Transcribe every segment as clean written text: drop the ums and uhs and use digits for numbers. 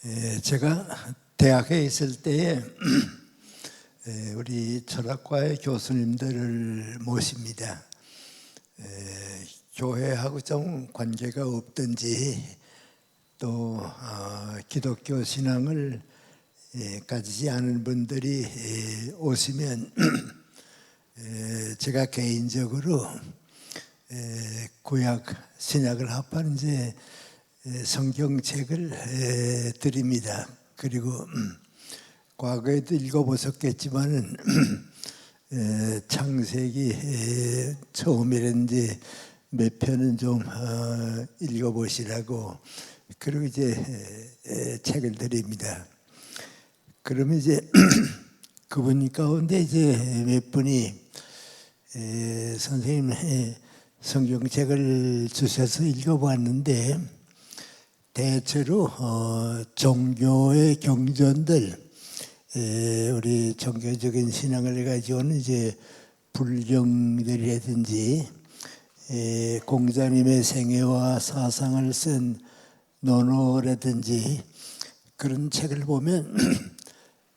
제가 대학에 있을 때에 우리 철학과의 교수님들을 모십니다. 교회하고 좀 관계가 없든지 또 기독교 신앙을 가지지 않은 분들이 오시면 제가 개인적으로 구약 신약을 합한 이제 성경책을 드립니다. 그리고 과거에도 읽어보셨겠지만은 창세기 처음이랬는지 몇 편은 좀 읽어보시라고 그리고 이제 책을 드립니다. 그러면 이제 그분 가운데 이제 몇 분이 선생님 성경책을 주셔서 읽어봤는데 대체로 종교의 경전들, 우리 종교적인 신앙을 가지고는 이제 불경들이라든지 공자님의 생애와 사상을 쓴 논어라든지 그런 책을 보면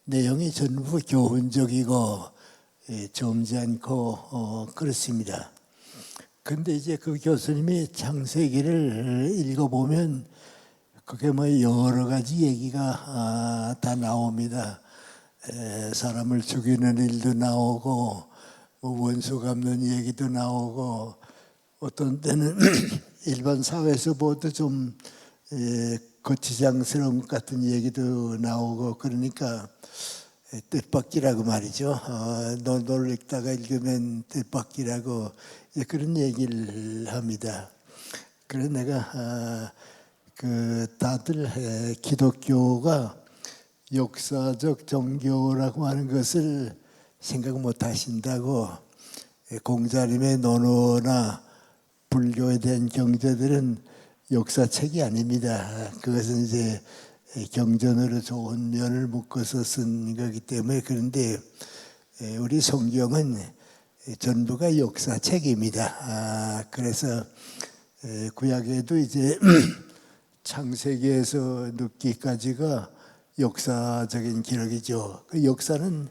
내용이 전부 교훈적이고 점잖고 그렇습니다. 근데 이제 그 교수님이 창세기를 읽어보면 그게 뭐 여러 가지 얘기가 다 나옵니다. 사람을 죽이는 일도 나오고 원수 갚는 얘기도 나오고 어떤 때는 일반 사회에서 보도 좀 거치장스러운 것 같은 얘기도 나오고 그러니까 뜻밖이라고 말이죠. 논어를 읽다가 읽으면 뜻밖이라고 그런 얘기를 합니다. 그래서 내가 다들 기독교가 역사적 종교라고 하는 것을 생각 못 하신다고 공자님의 논어나 불교에 대한 경제들은 역사책이 아닙니다. 그것은 이제 경전으로 좋은 면을 묶어서 쓴 거기 때문에 그런데 우리 성경은 전부가 역사책입니다. 그래서 구약에도 이제 창세기에서 룻기까지가 역사적인 기록이죠. 그 역사는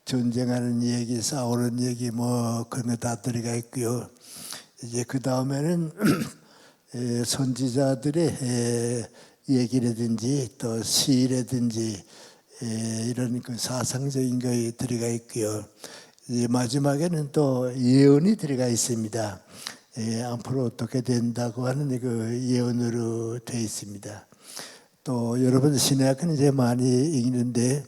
전쟁하는 얘기, 싸우는 얘기 뭐 그런 거 다 들어가 있고요. 이제 그 다음에는 선지자들의 얘기라든지 또 시라든지 이런 그 사상적인 거에 들어가 있고요. 이제 마지막에는 또 예언이 들어가 있습니다. 앞으로 어떻게 된다고 하는 그 예언으로 되어 있습니다. 또 여러분 신약은 이제 많이 읽는데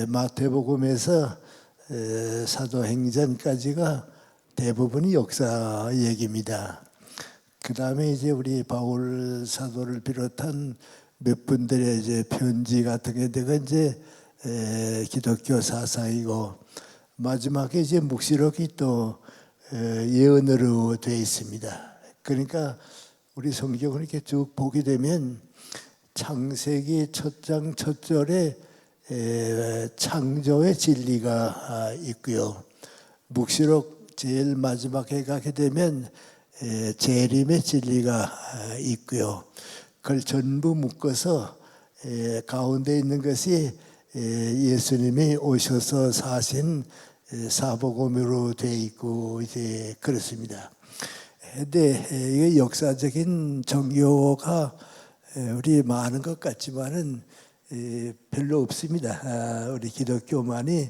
마태복음에서 사도행전까지가 대부분이 역사 얘기입니다. 그 다음에 이제 우리 바울 사도를 비롯한 몇 분들의 이제 편지 같은 게 내가 이제 기독교 사상이고 마지막에 이제 묵시록이 또 예언으로 되어 있습니다. 그러니까 우리 성경을 이렇게 쭉 보게 되면 창세기 첫 장 첫 절에 창조의 진리가 있고요. 묵시록 제일 마지막에 가게 되면 재림의 진리가 있고요. 그걸 전부 묶어서 가운데 있는 것이 예수님이 오셔서 사신 사복음으로 되어 있고 이제 그렇습니다. 근데 이게 역사적인 종교가 우리 많은 것 같지만은 별로 없습니다. 우리 기독교만이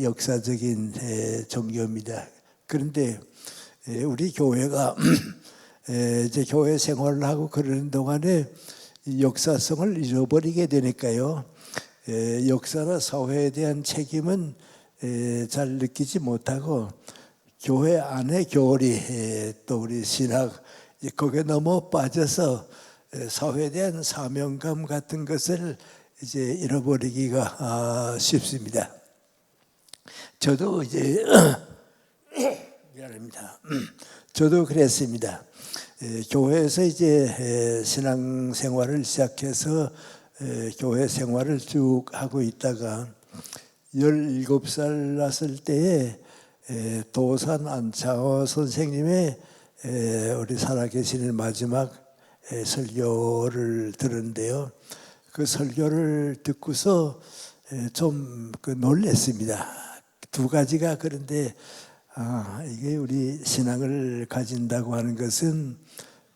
역사적인 종교입니다. 그런데 우리 교회가 이제 교회 생활을 하고 그러는 동안에 역사성을 잃어버리게 되니까요. 역사나 사회에 대한 책임은 잘 느끼지 못하고 교회 안에 교리 또 우리 신학 거기에 너무 빠져서 사회에 대한 사명감 같은 것을 이제 잃어버리기가 쉽습니다. 저도 이제 미안합니다. 저도 그랬습니다. 교회에서 이제 신앙생활을 시작해서 교회 생활을 쭉 하고 있다가 17살 났을 때에 도산 안창호 선생님의 우리 살아계시는 마지막 설교를 들었는데요. 그 설교를 듣고서 좀 놀랐습니다. 두 가지가 그런데 이게 우리 신앙을 가진다고 하는 것은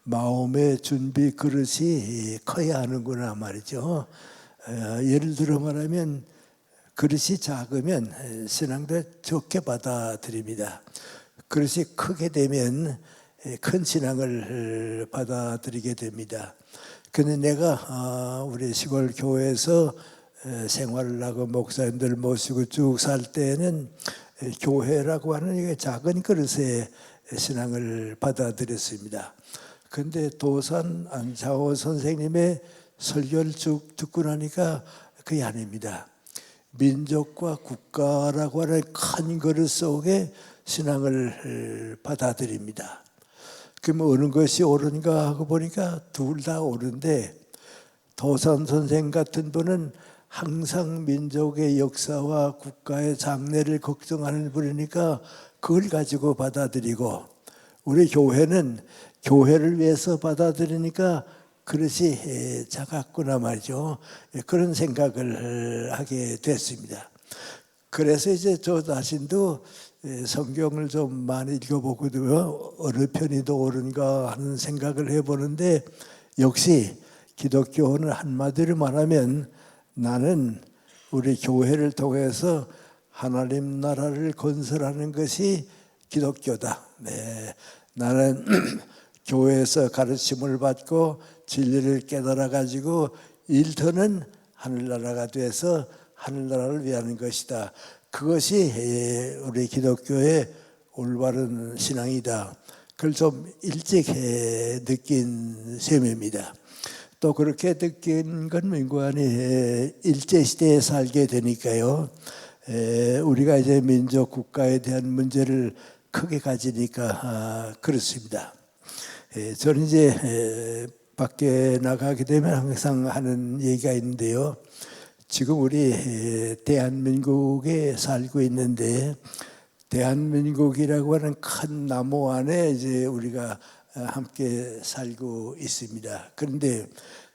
마음의 준비 그릇이 커야 하는구나 말이죠. 예를 들어 말하면 그릇이 작으면 신앙도 적게 받아들입니다. 그릇이 크게 되면 큰 신앙을 받아들이게 됩니다. 근데 내가 우리 시골 교회에서 생활을 하고 목사님들 모시고 쭉 살 때는 교회라고 하는 작은 그릇에 신앙을 받아들였습니다. 근데 도산 안차호 선생님의 설교를 쭉 듣고 나니까 그게 아닙니다. 민족과 국가라고 하는 큰 그릇 속에 신앙을 받아들입니다. 그럼 어느 것이 옳은가 하고 보니까 둘 다 옳은데, 도산 선생 같은 분은 항상 민족의 역사와 국가의 장래를 걱정하는 분이니까 그걸 가지고 받아들이고, 우리 교회는 교회를 위해서 받아들이니까 그릇이 작았구나 말이죠. 그런 생각을 하게 됐습니다. 그래서 이제 저 자신도 성경을 좀 많이 읽어보고도 어느 편이 더 옳은가 하는 생각을 해보는데, 역시 기독교는 한마디로 말하면 나는 우리 교회를 통해서 하나님 나라를 건설하는 것이 기독교다. 나는 교회에서 가르침을 받고 진리를 깨달아 가지고 일터는 하늘나라가 돼서 하늘나라를 위하는 것이다. 그것이 우리 기독교의 올바른 신앙이다. 그걸 좀 일찍 느낀 셈입니다. 또 그렇게 느낀 건 민관이 일제시대에 살게 되니까요. 우리가 이제 민족 국가에 대한 문제를 크게 가지니까 그렇습니다. 저는 이제 밖에 나가게 되면 항상 하는 얘기가 있는데요. 지금 우리 대한민국에 살고 있는데, 대한민국이라고 하는 큰 나무 안에 이제 우리가 함께 살고 있습니다. 그런데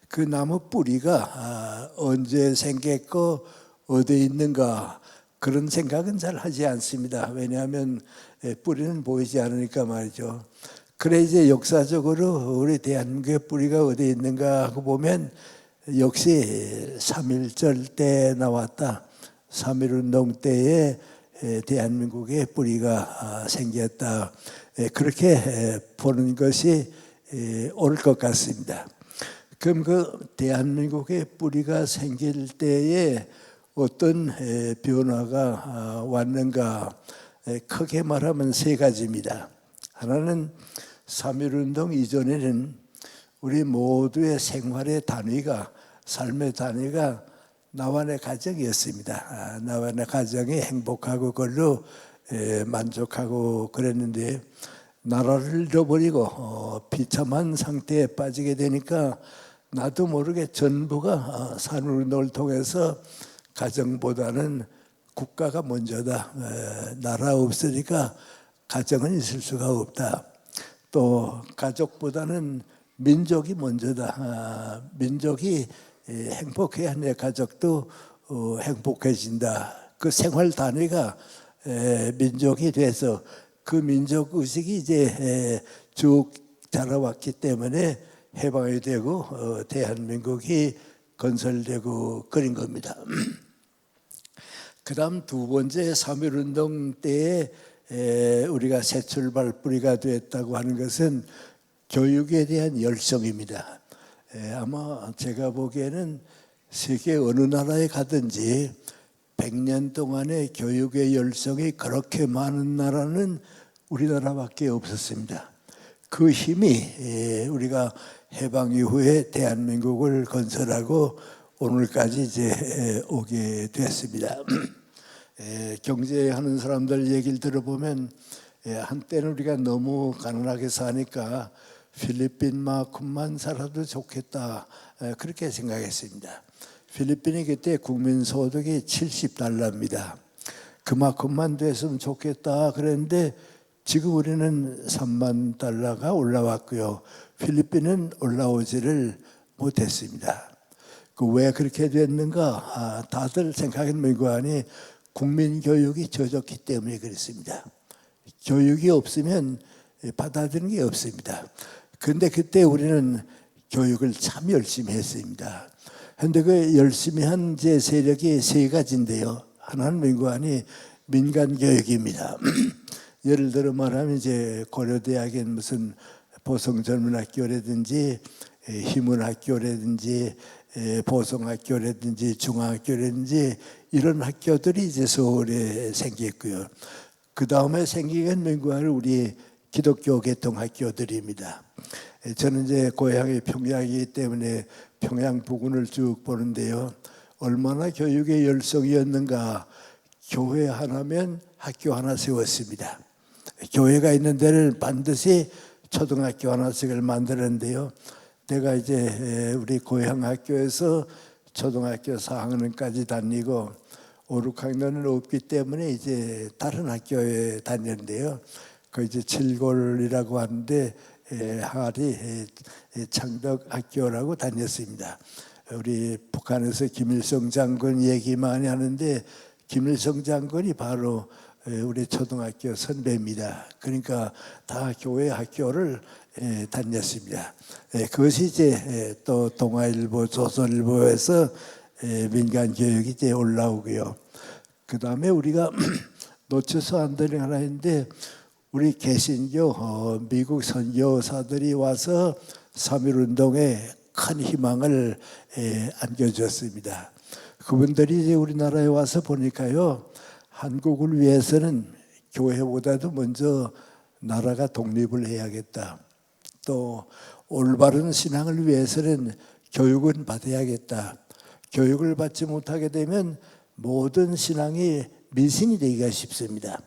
그 나무 뿌리가 언제 생겼고 어디 있는가, 그런 생각은 잘 하지 않습니다. 왜냐하면 뿌리는 보이지 않으니까 말이죠. 그래 이제 역사적으로 우리 대한민국의 뿌리가 어디 있는가 하고 보면 역시 3.1절 때 나왔다. 3.1운동 때에 대한민국의 뿌리가 생겼다. 그렇게 보는 것이 옳을 것 같습니다. 그럼 그 대한민국의 뿌리가 생길 때에 어떤 변화가 왔는가? 크게 말하면 세 가지입니다. 하나는 3.1운동 이전에는 우리 모두의 생활의 단위가, 삶의 단위가 나와 내 가정이었습니다. 나와 내 가정이 행복하고 그걸로 만족하고 그랬는데, 나라를 잃어버리고 비참한 상태에 빠지게 되니까 나도 모르게 전부가 산울운동을 통해서 가정보다는 국가가 먼저다. 나라 없으니까 가정은 있을 수가 없다. 또 가족보다는 민족이 먼저다. 민족이 행복해야 내 가족도 행복해진다. 그 생활 단위가 민족이 돼서 그 민족 의식이 이제 쭉 자라왔기 때문에 해방이 되고 대한민국이 건설되고 그런 겁니다. 그 다음 두 번째 3.1운동 때에 우리가 새 출발 뿌리가 됐다고 하는 것은 교육에 대한 열성입니다. 아마 제가 보기에는 세계 어느 나라에 가든지 100년 동안의 교육의 열성이 그렇게 많은 나라는 우리나라밖에 없었습니다. 그 힘이 우리가 해방 이후에 대한민국을 건설하고 오늘까지 이제 오게 됐습니다. 경제하는 사람들 얘기를 들어보면 한때는 우리가 너무 가난하게 사니까 필리핀만큼만 살아도 좋겠다, 그렇게 생각했습니다. 필리핀이 그때 국민소득이 70달러입니다. 그만큼만 됐으면 좋겠다 그랬는데 지금 우리는 3만 달러가 올라왔고요. 필리핀은 올라오지를 못했습니다. 그 왜 그렇게 됐는가? 다들 생각하는 거 아니 국민 교육이 젖었기 때문에 그렇습니다. 교육이 없으면 받아들이는 게 없습니다. 그런데 그때 우리는 교육을 참 열심히 했습니다. 그런데 그 열심히 한 제 세력이 세 가지인데요. 하나는 민관이 민간 교육입니다. 예를 들어 말하면 이제 고려대학의 무슨 보성전문학교라든지 희문학교라든지 보성학교라든지 중앙학교라든지 이런 학교들이 이제 서울에 생겼고요. 그 다음에 생긴 민관은 우리 기독교 계통학교들입니다. 저는 이제 고향이 평양이기 때문에 평양 부근을 쭉 보는데요. 얼마나 교육의 열성이었는가. 교회 하나면 학교 하나 세웠습니다. 교회가 있는 데는 반드시 초등학교 하나씩을 만드는데요. 내가 이제 우리 고향 학교에서 초등학교 4학년까지 다니고 5, 6학년은 없기 때문에 이제 다른 학교에 다녔는데요. 그 이제 칠골이라고 하는데 항아리 창덕학교라고 다녔습니다. 우리 북한에서 김일성 장군 얘기 많이 하는데 김일성 장군이 바로 우리 초등학교 선배입니다. 그러니까 다 교회 학교를 다녔습니다. 그것이 이제 또 동아일보, 조선일보에서 민간 교육이 이제 올라오고요. 그 다음에 우리가 놓쳐서 안 되는 하나 있는데 우리 개신교 미국 선교사들이 와서 3.1운동에 큰 희망을 안겨줬습니다. 그분들이 이제 우리나라에 와서 보니까요. 한국을 위해서는 교회보다도 먼저 나라가 독립을 해야겠다. 또 올바른 신앙을 위해서는 교육은 받아야겠다. 교육을 받지 못하게 되면 모든 신앙이 미신이 되기가 쉽습니다.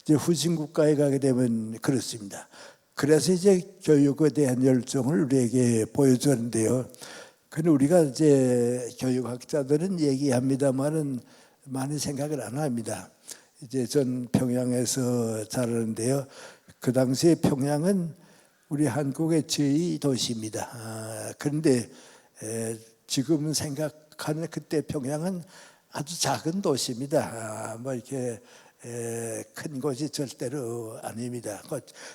이제 후진 국가에 가게 되면 그렇습니다. 그래서 이제 교육에 대한 열정을 우리에게 보여주는데요. 근데 우리가 이제 교육학자들은 얘기합니다만은 많이 생각을 안 합니다. 이제 전 평양에서 자라는데요. 그 당시에 평양은 우리 한국의 제2도시입니다. 그런데 지금 생각하는 그때 평양은 아주 작은 도시입니다. 뭐 이렇게 큰 곳이 절대로 아닙니다.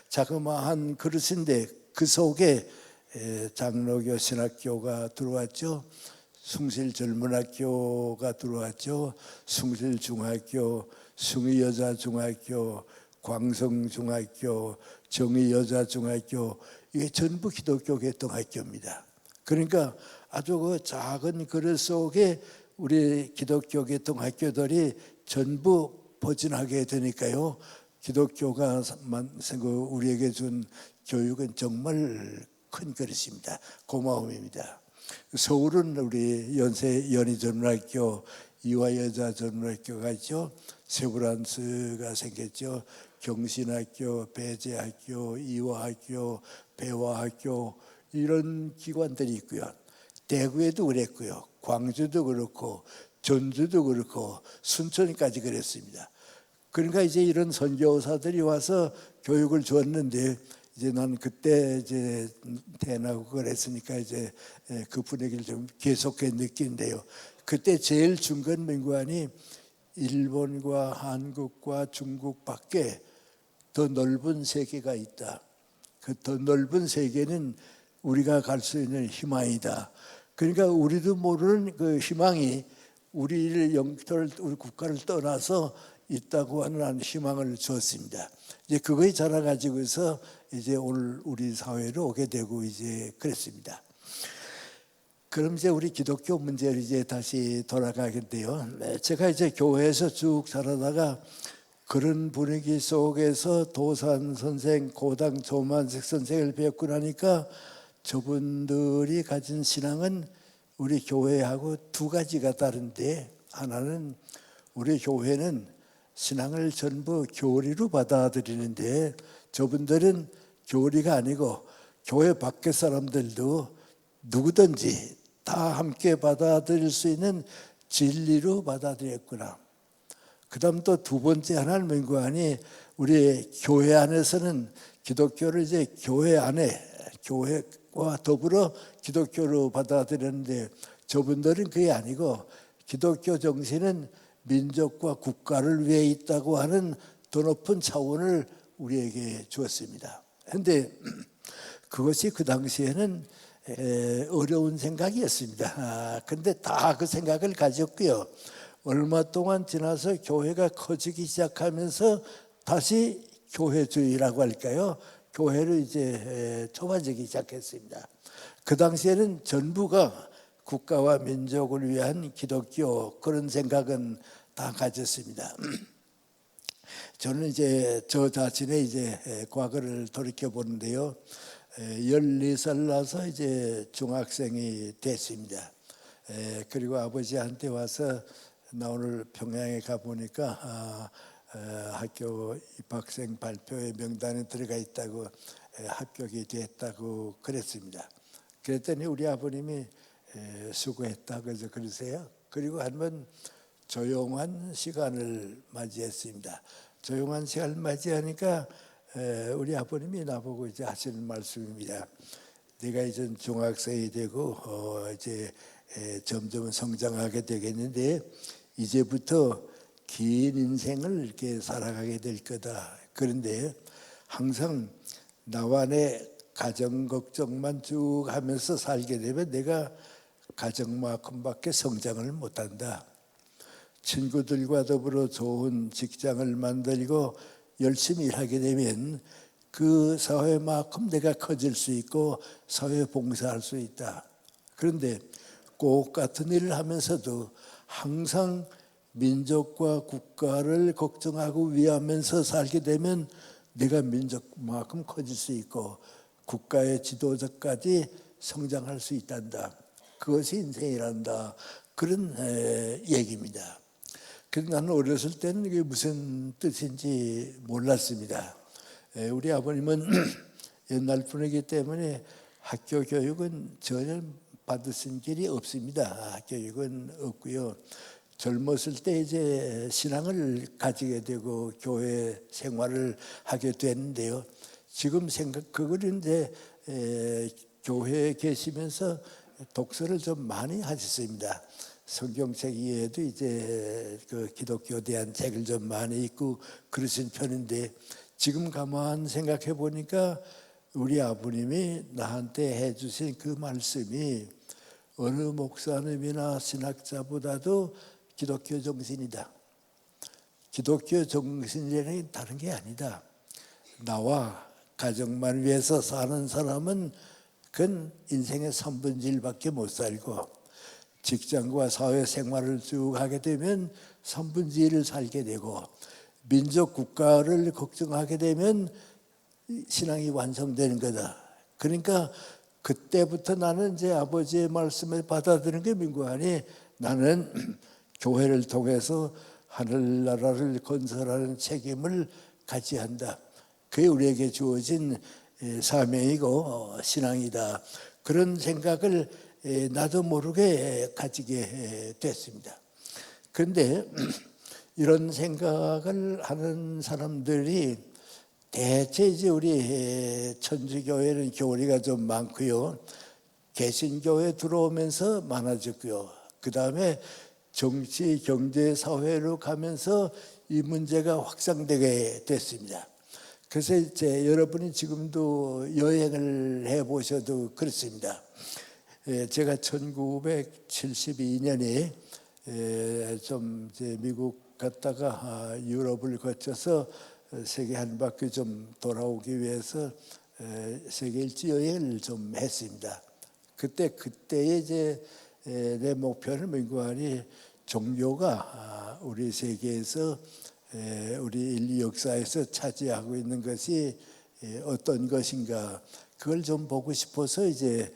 자그마한 그릇인데 그 속에 장로교 신학교가 들어왔죠. 숭실전문학교가 들어왔죠. 숭실중학교, 숭의여자중학교, 광성중학교, 정의여자중학교 이게 전부 기독교 계통학교입니다. 그러니까 아주 그 작은 그릇 속에 우리 기독교 계통학교들이 전부 포진하게 되니까요. 기독교가 우리에게 준 교육은 정말 큰 그릇입니다. 고마움입니다. 서울은 우리 연희전문학교, 이화여자전문학교가 있죠. 세브란스가 생겼죠. 경신학교, 배재학교, 이화학교, 배화학교 이런 기관들이 있고요. 대구에도 그랬고요. 광주도 그렇고 전주도 그렇고 순천까지 그랬습니다. 그러니까 이제 이런 선교사들이 와서 교육을 줬는데 이제 난 그때 이제 대나고 그랬으니까 이제 그 분위기를 좀 계속해 느낀대요. 그때 제일 중건 민관이 일본과 한국과 중국밖에 더 넓은 세계가 있다. 그 더 넓은 세계는 우리가 갈 수 있는 희망이다. 그러니까 우리도 모르는 그 희망이 우리 국가를 떠나서 있다고 하는 희망을 주었습니다. 이제 그거에 자라가지고서 이제 오늘 우리 사회로 오게 되고 이제 그랬습니다. 그럼 이제 우리 기독교 문제를 이제 다시 돌아가겠는데요. 제가 이제 교회에서 쭉 자라다가 그런 분위기 속에서 도산 선생, 고당 조만식 선생을 뵙고 나니까 저분들이 가진 신앙은 우리 교회하고 두 가지가 다른데 하나는 우리 교회는 신앙을 전부 교리로 받아들이는데 저분들은 교리가 아니고 교회 밖의 사람들도 누구든지 다 함께 받아들일 수 있는 진리로 받아들였구나. 그 다음 또 두 번째 하나는 민관이 우리 교회 안에서는 기독교를 이제 교회 안에 교회와 더불어 기독교로 받아들였는데 저분들은 그게 아니고 기독교 정신은 민족과 국가를 위해 있다고 하는 더 높은 차원을 우리에게 주었습니다. 그런데 그것이 그 당시에는 어려운 생각이었습니다. 근데 다 그 생각을 가졌고요. 얼마 동안 지나서 교회가 커지기 시작하면서 다시 교회주의라고 할까요? 교회를 이제 좁아지기 시작했습니다. 그 당시에는 전부가 국가와 민족을 위한 기독교 그런 생각은 다 가졌습니다. 저는 이제 저 자신의 이제 과거를 돌이켜 보는데요. 14살 나서 이제 중학생이 됐습니다. 그리고 아버지한테 와서 나 오늘 평양에 가 보니까 학교 입학생 발표회 명단에 들어가 있다고 합격이 됐다고 그랬습니다. 그랬더니 우리 아버님이 수고했다 그래서 그러세요. 그리고 한번 조용한 시간을 맞이했습니다. 조용한 시간을 맞이하니까 우리 아버님이 나보고 이제 하시는 말씀입니다. 네가 이제 중학생이 되고 이제 점점 성장하게 되겠는데 이제부터 긴 인생을 이렇게 살아가게 될 거다. 그런데 항상 나와 내 가정 걱정만 쭉 하면서 살게 되면 내가 가정만큼밖에 성장을 못한다. 친구들과 더불어 좋은 직장을 만들고 열심히 일하게 되면 그 사회만큼 내가 커질 수 있고 사회 봉사할 수 있다. 그런데 꼭 같은 일을 하면서도 항상 민족과 국가를 걱정하고 위하면서 살게 되면 내가 민족만큼 커질 수 있고 국가의 지도자까지 성장할 수 있단다. 그것이 인생이란다. 그런 얘기입니다. 그래서 나는 어렸을 때는 이게 무슨 뜻인지 몰랐습니다. 우리 아버님은 옛날 분이기 때문에 학교 교육은 전혀 받으신 길이 없습니다. 교육은 없고요. 젊었을 때 이제 신앙을 가지게 되고 교회 생활을 하게 됐는데요. 지금 그걸 이제 교회에 계시면서 독서를 좀 많이 하셨습니다. 성경책 이외에도 이제 그 기독교에 대한 책을 좀 많이 읽고 그러신 편인데 지금 가만 생각해 보니까 우리 아버님이 나한테 해주신 그 말씀이 어느 목사님이나 신학자보다도 기독교 정신이다. 기독교 정신이라는 다른 게 아니다. 나와 가정만 위해서 사는 사람은 그건 인생의 3분의 1밖에 못 살고 직장과 사회생활을 쭉 하게 되면 3분의 1을 살게 되고 민족 국가를 걱정하게 되면 신앙이 완성되는 거다. 그러니까 그때부터 나는 이제 아버지의 말씀을 받아들이는 게 민구하니 나는 교회를 통해서 하늘나라를 건설하는 책임을 가져야 한다. 그게 우리에게 주어진 사명이고 신앙이다. 그런 생각을 나도 모르게 가지게 됐습니다. 그런데 이런 생각을 하는 사람들이 대체 이제 우리 천주교회는 교리가 좀 많고요. 개신교회 들어오면서 많아졌고요. 그 다음에 정치, 경제, 사회로 가면서 이 문제가 확산되게 됐습니다. 그래서 이제 여러분이 지금도 여행을 해보셔도 그렇습니다. 제가 1972년에 좀 이제 미국 갔다가 유럽을 거쳐서 세계 한 바퀴 좀 돌아오기 위해서 세계 일주 여행을 좀 했습니다. 그때의 이제 내 목표는 민구하니 종교가 우리 세계에서 우리 인류 역사에서 차지하고 있는 것이 어떤 것인가 그걸 좀 보고 싶어서 이제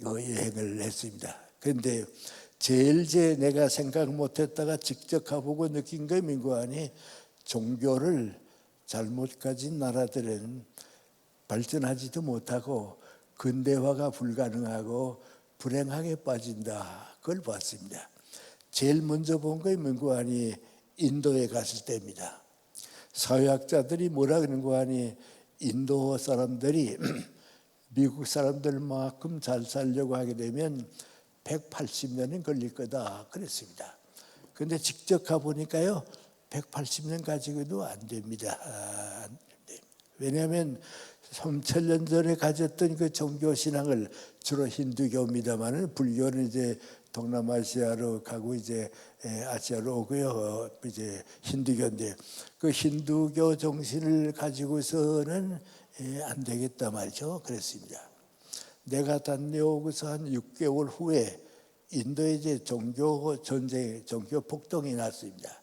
여행을 했습니다. 그런데 제일 내가 생각 못했다가 직접 가보고 느낀 게 민구하니 종교를 잘못 가진 나라들은 발전하지도 못하고 근대화가 불가능하고 불행하게 빠진다. 그걸 봤습니다. 제일 먼저 본 게 민구하니 인도에 갔을 때입니다. 사회학자들이 뭐라 그러는 거 하니 인도 사람들이 미국 사람들만큼 잘 살려고 하게 되면 180년은 걸릴 거다 그랬습니다. 그런데 직접 가보니까요 180년 가지고도 안 됩니다. 왜냐하면 3000년 전에 가졌던 그 종교 신앙을 주로 힌두교입니다만은 불교는 이제 동남아시아로 가고 이제 아시아로 오고요. 이제 힌두교인데 그 힌두교 정신을 가지고서는 안 되겠다 말이죠. 그랬습니다. 내가 다녀오고서 한 6개월 후에 인도에 이제 종교 전쟁, 종교 폭동이 났습니다.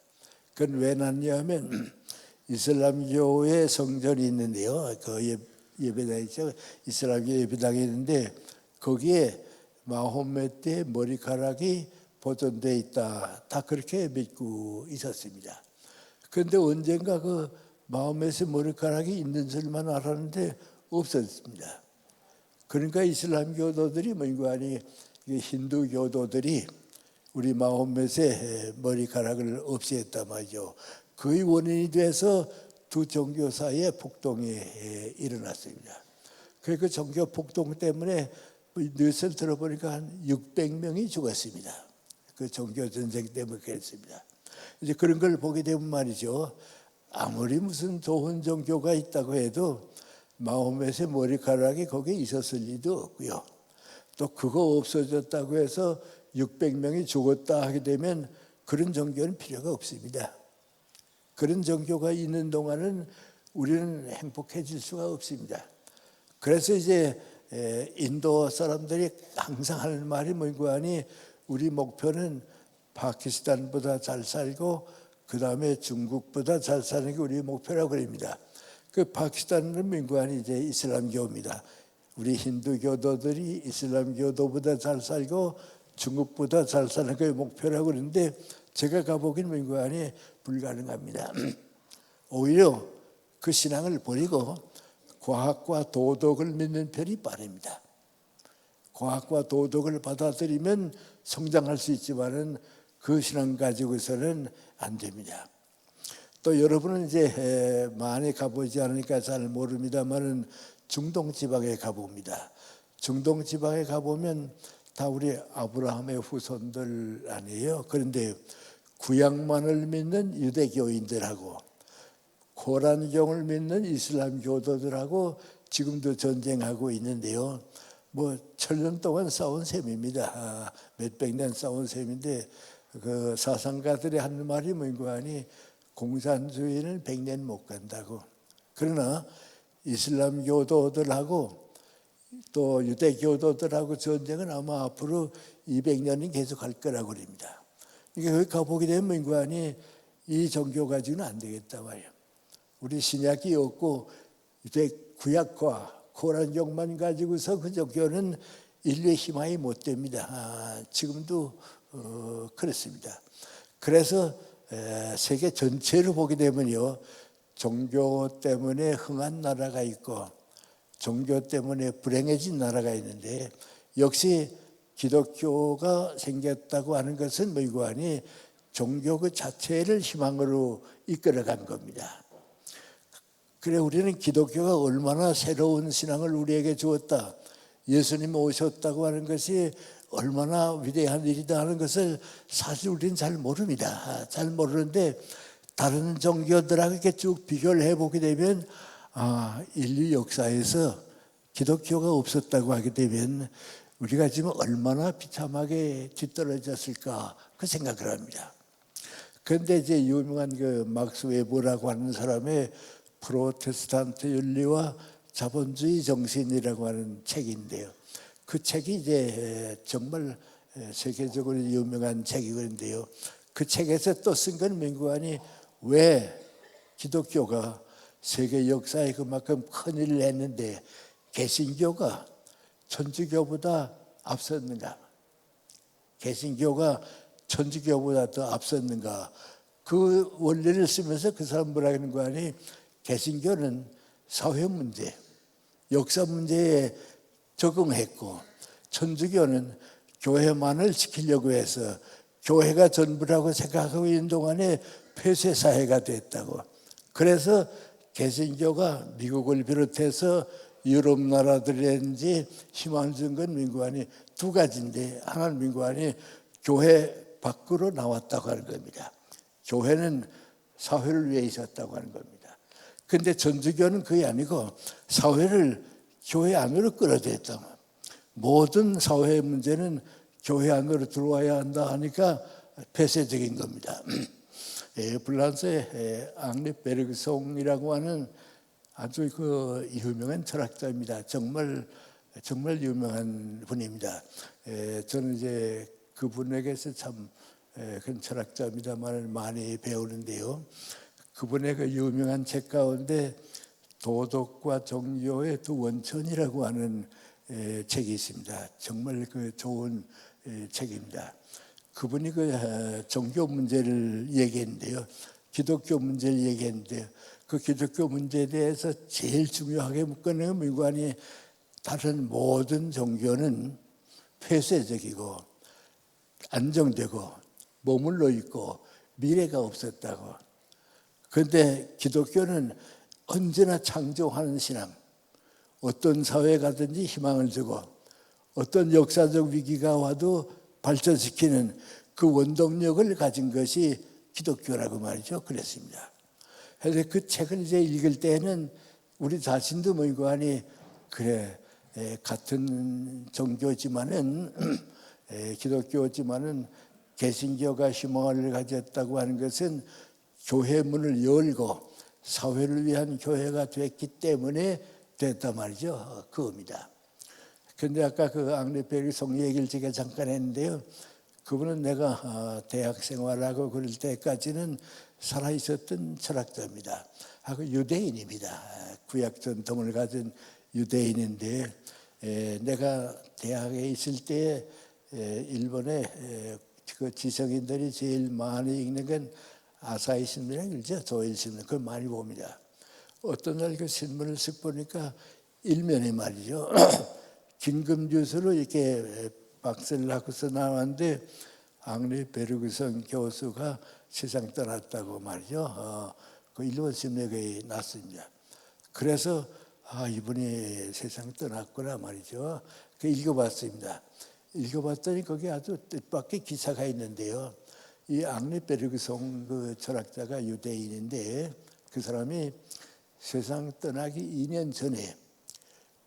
그건 왜 났냐면 이슬람교의 성전이 있는데요. 그 예배당이 있죠. 이슬람교 예배당이 있는데 거기에 마호메 때 머리카락이 보존돼 있다. 다 그렇게 믿고 있었습니다. 그런데 언젠가 그 마호메의 머리카락이 있는 줄만 알았는데 없었습니다. 그러니까 이슬람 교도들이 뭔가니 힌두 교도들이 우리 마호메의 머리카락을 없애했단 말이죠. 그의 원인이 돼서 두 종교 사이에 폭동이 일어났습니다. 그 종교 폭동 때문에 뉴스를 들어보니까 한 600명이 죽었습니다. 그 종교 전쟁 때문에 그랬습니다. 이제 그런 걸 보게 되면 말이죠. 아무리 무슨 좋은 종교가 있다고 해도 마호메의 머리카락이 거기에 있었을 리도 없고요. 또 그거 없어졌다고 해서 600명이 죽었다 하게 되면 그런 종교는 필요가 없습니다. 그런 종교가 있는 동안은 우리는 행복해질 수가 없습니다. 그래서 이제 인도 사람들이 항상 하는 말이 뭔가 하니 우리 목표는 파키스탄보다 잘 살고 그 다음에 중국보다 잘 사는 게 우리 목표라고 그럽니다. 그 파키스탄은 뭔가 하니 이제 이슬람교입니다. 우리 힌두교도들이 이슬람교도보다 잘 살고 중국보다 잘 사는 게 목표라고 그러는데 제가 가보긴 뭔가 하니 불가능합니다. 오히려 그 신앙을 버리고 과학과 도덕을 믿는 편이 빠릅니다. 과학과 도덕을 받아들이면 성장할 수 있지만은 그 신앙 가지고서는 안 됩니다. 또 여러분은 이제 많이 가보지 않으니까 잘 모릅니다만은 중동 지방에 가봅니다. 중동 지방에 가보면 다 우리 아브라함의 후손들 아니에요. 그런데 구약만을 믿는 유대교인들하고 코란경을 믿는 이슬람 교도들하고 지금도 전쟁하고 있는데요. 뭐 천년 동안 싸운 셈입니다. 몇백 년 싸운 셈인데 그 사상가들이 하는 말이 뭔가 하니 공산주의는 100년 못 간다고. 그러나 이슬람 교도들하고 또 유대 교도들하고 전쟁은 아마 앞으로 200년은 계속 할 거라고 그럽니다. 그러니까 거기 가보게 되면 뭔가 하니 이 종교 가지고는 안 되겠다 말이에요. 우리 신약이 없고 유대 구약과 코란경만 가지고서 그 종교는 인류의 희망이 못 됩니다. 지금도 그렇습니다. 그래서 세계 전체를 보게 되면요, 종교 때문에 흥한 나라가 있고 종교 때문에 불행해진 나라가 있는데 역시 기독교가 생겼다고 하는 것은 뭐이고 하니 종교 그 자체를 희망으로 이끌어간 겁니다. 그래 우리는 기독교가 얼마나 새로운 신앙을 우리에게 주었다, 예수님 오셨다고 하는 것이 얼마나 위대한 일이다 하는 것을 사실 우리는 잘 모릅니다. 잘 모르는데 다른 종교들하고 이렇게 쭉 비교를 해보게 되면 인류 역사에서 기독교가 없었다고 하게 되면 우리가 지금 얼마나 비참하게 뒤떨어졌을까 그 생각을 합니다. 그런데 이제 유명한 그 막스 웨버라고 하는 사람의 프로테스탄트 윤리와 자본주의 정신이라고 하는 책인데요. 그 책이 이제 정말 세계적으로 유명한 책이거든요. 그 책에서 또 쓴 건 민구안이 왜 기독교가 세계 역사에 그만큼 큰 일을 했는데 개신교가 천주교보다 앞섰는가? 개신교가 천주교보다 더 앞섰는가? 그 원리를 쓰면서 그 사람 뭐라 하는 거 아니? 개신교는 사회 문제, 역사 문제에 적응했고 천주교는 교회만을 지키려고 해서 교회가 전부라고 생각하고 있는 동안에 폐쇄 사회가 됐다고. 그래서 개신교가 미국을 비롯해서 유럽 나라들이든지 희망을 준 건 민구안이 두 가지인데, 하나는 민구안이 교회 밖으로 나왔다고 하는 겁니다. 교회는 사회를 위해 있었다고 하는 겁니다. 그런데 전주교는 그게 아니고 사회를 교회 안으로 끌어들였다. 모든 사회의 문제는 교회 안으로 들어와야 한다 하니까 폐쇄적인 겁니다. 프랑스의 앙리 베르그송이라고 하는 아주 그 유명한 철학자입니다. 정말 유명한 분입니다. 저는 이제 그분에게서 참 큰 철학자입니다만 많이 배우는데요. 그분의 그 유명한 책 가운데 도덕과 종교의 두 원천이라고 하는 책이 있습니다. 정말 그 좋은 책입니다. 그분이 그 종교 문제를 얘기했는데요. 기독교 문제를 얘기했는데요. 그 기독교 문제에 대해서 제일 중요하게 묶어내는 민구안이 다른 모든 종교는 폐쇄적이고 안정되고 머물러 있고 미래가 없었다고. 그런데 기독교는 언제나 창조하는 신앙, 어떤 사회에 가든지 희망을 주고 어떤 역사적 위기가 와도 발전시키는 그 원동력을 가진 것이 기독교라고 말이죠. 그랬습니다. 그래서 그 책을 이제 읽을 때는 우리 자신도 민구안이 그래, 같은 종교지만은 기독교지만은 개신교가 희망을 가졌다고 하는 것은 교회 문을 열고 사회를 위한 교회가 됐기 때문에 됐단 말이죠. 그겁니다. 그런데 아까 그 앙리 베르그송 얘기를 제가 잠깐 했는데요. 그분은 내가 대학 생활하고 그럴 때까지는 살아있었던 철학자입니다. 하고 유대인입니다. 구약 전통을 가진 유대인인데, 내가 대학에 있을 때 일본의 그 지성인들이 제일 많이 읽는 건 아사히 신문이라고 그러죠. 조일 신문. 그걸 많이 봅니다. 어떤 날 그 신문을 쓱 보니까 일면에 말이죠. 긴급뉴스로 이렇게 박스를 하고서 나왔는데 앙리 베르그송 교수가 세상 떠났다고 말이죠. 그 일본 신문에 났습니다. 그래서 이분이 세상 떠났구나 말이죠. 그 읽어봤습니다. 읽어봤더니 거기 아주 뜻밖의 기사가 있는데요. 이 앙리 베르그송 그 철학자가 유대인인데 그 사람이 세상 떠나기 2년 전에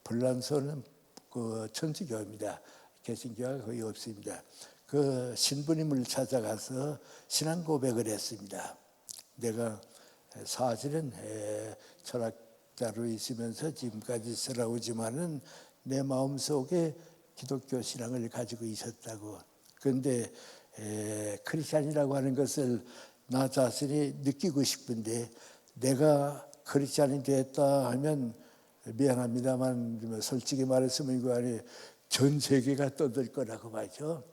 불란서는 그 천주교입니다. 개신교가 거의 없습니다. 그 신부님을 찾아가서 신앙 고백을 했습니다. 내가 사실은 철학자로 있으면서 지금까지 살아오지만은 내 마음속에 기독교 신앙을 가지고 있었다고. 그런데 크리스찬이라고 하는 것을 나 자신이 느끼고 싶은데 내가 크리스찬이 됐다 하면 미안합니다만 솔직히 말했으면 이거 아니 전 세계가 떠들 거라고 말이죠.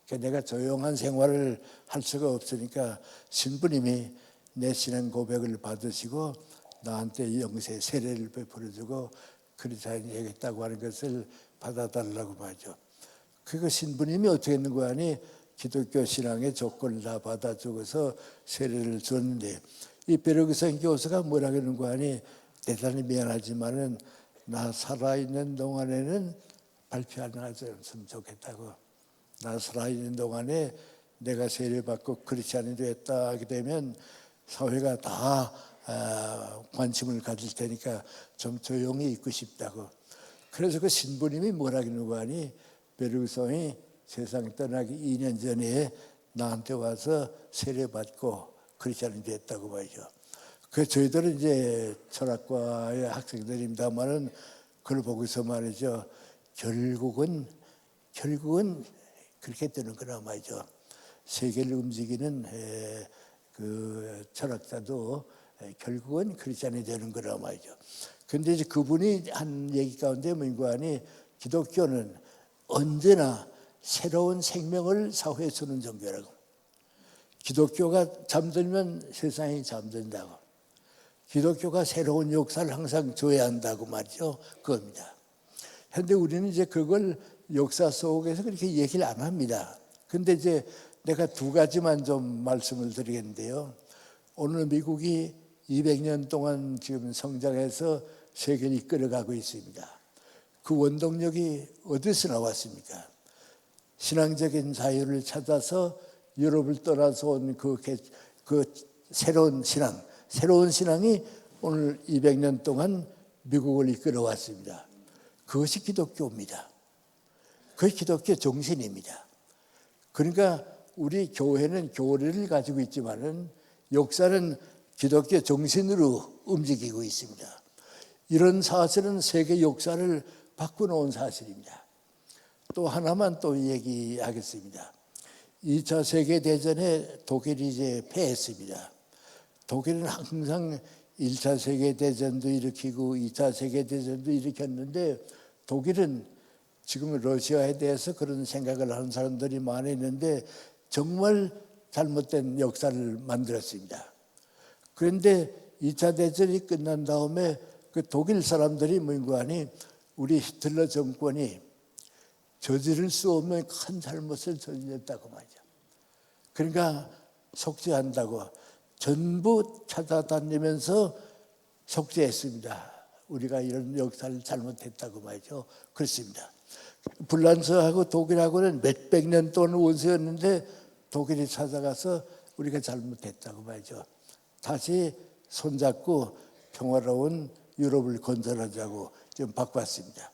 그러니까 내가 조용한 생활을 할 수가 없으니까 신부님이 내 신앙 고백을 받으시고 나한테 영세 세례를 베풀어주고 크리스찬이 되겠다고 하는 것을 받아달라고 말이죠. 그 신부님이 어떻게 했는 거 아니 기독교 신앙의 조건을 다 받아주고서 세례를 줬는데 이 베르그송 교수가 뭐라고 하는 거 아니 대단히 미안하지만은 나 살아있는 동안에는 발표 안 하셨으면 좋겠다고. 나 살아있는 동안에 내가 세례받고 크리스찬이 됐다 하게 되면 사회가 다 관심을 가질 테니까 좀 조용히 있고 싶다고. 그래서 그 신부님이 뭐라고 하는 거 아니 베르그송이 세상 떠나기 2년 전에 나한테 와서 세례받고 크리스찬이 됐다고 말이죠. 그 저희들은 이제 철학과의 학생들입니다만은 그걸 보고서 말이죠. 결국은 그렇게 되는 거라 말이죠. 세계를 움직이는 그 철학자도 결국은 크리스찬이 되는 거라 말이죠. 근데 이제 그분이 한 얘기 가운데 민구안이 기독교는 언제나 새로운 생명을 사회에 주는 종교라고. 기독교가 잠들면 세상이 잠든다고. 기독교가 새로운 역사를 항상 줘야 한다고 말이죠. 그겁니다. 그런데 우리는 이제 그걸 역사 속에서 그렇게 얘기를 안 합니다. 근데 이제 내가 두 가지만 좀 말씀을 드리겠는데요. 오늘 미국이 200년 동안 지금 성장해서 세계를 이끌어가고 있습니다. 그 원동력이 어디서 나왔습니까? 신앙적인 자유를 찾아서 유럽을 떠나서 온 그 새로운 신앙이 오늘 200년 동안 미국을 이끌어왔습니다. 그것이 기독교입니다. 그것이 기독교 정신입니다. 그러니까 우리 교회는 교리를 가지고 있지만은 역사는 기독교 정신으로 움직이고 있습니다. 이런 사실은 세계 역사를 바꿔놓은 사실입니다. 또 하나만 또 얘기하겠습니다. 2차 세계대전에 독일이 이제 패했습니다. 독일은 항상 1차 세계대전도 일으키고 2차 세계대전도 일으켰는데 독일은 지금 러시아에 대해서 그런 생각을 하는 사람들이 많이 있는데 정말 잘못된 역사를 만들었습니다. 그런데 2차 대전이 끝난 다음에 그 독일 사람들이 뭔가하니 우리 히틀러 정권이 저지를 수 없는 큰 잘못을 저질렀다고 말이죠. 그러니까 속죄한다고 전부 찾아다니면서 속죄했습니다. 우리가 이런 역사를 잘못했다고 말이죠. 그렇습니다. 불란서하고 독일하고는 몇백 년 동안 원수였는데 독일이 찾아가서 우리가 잘못했다고 말이죠. 다시 손잡고 평화로운 유럽을 건설하자고 좀 바꿨습니다.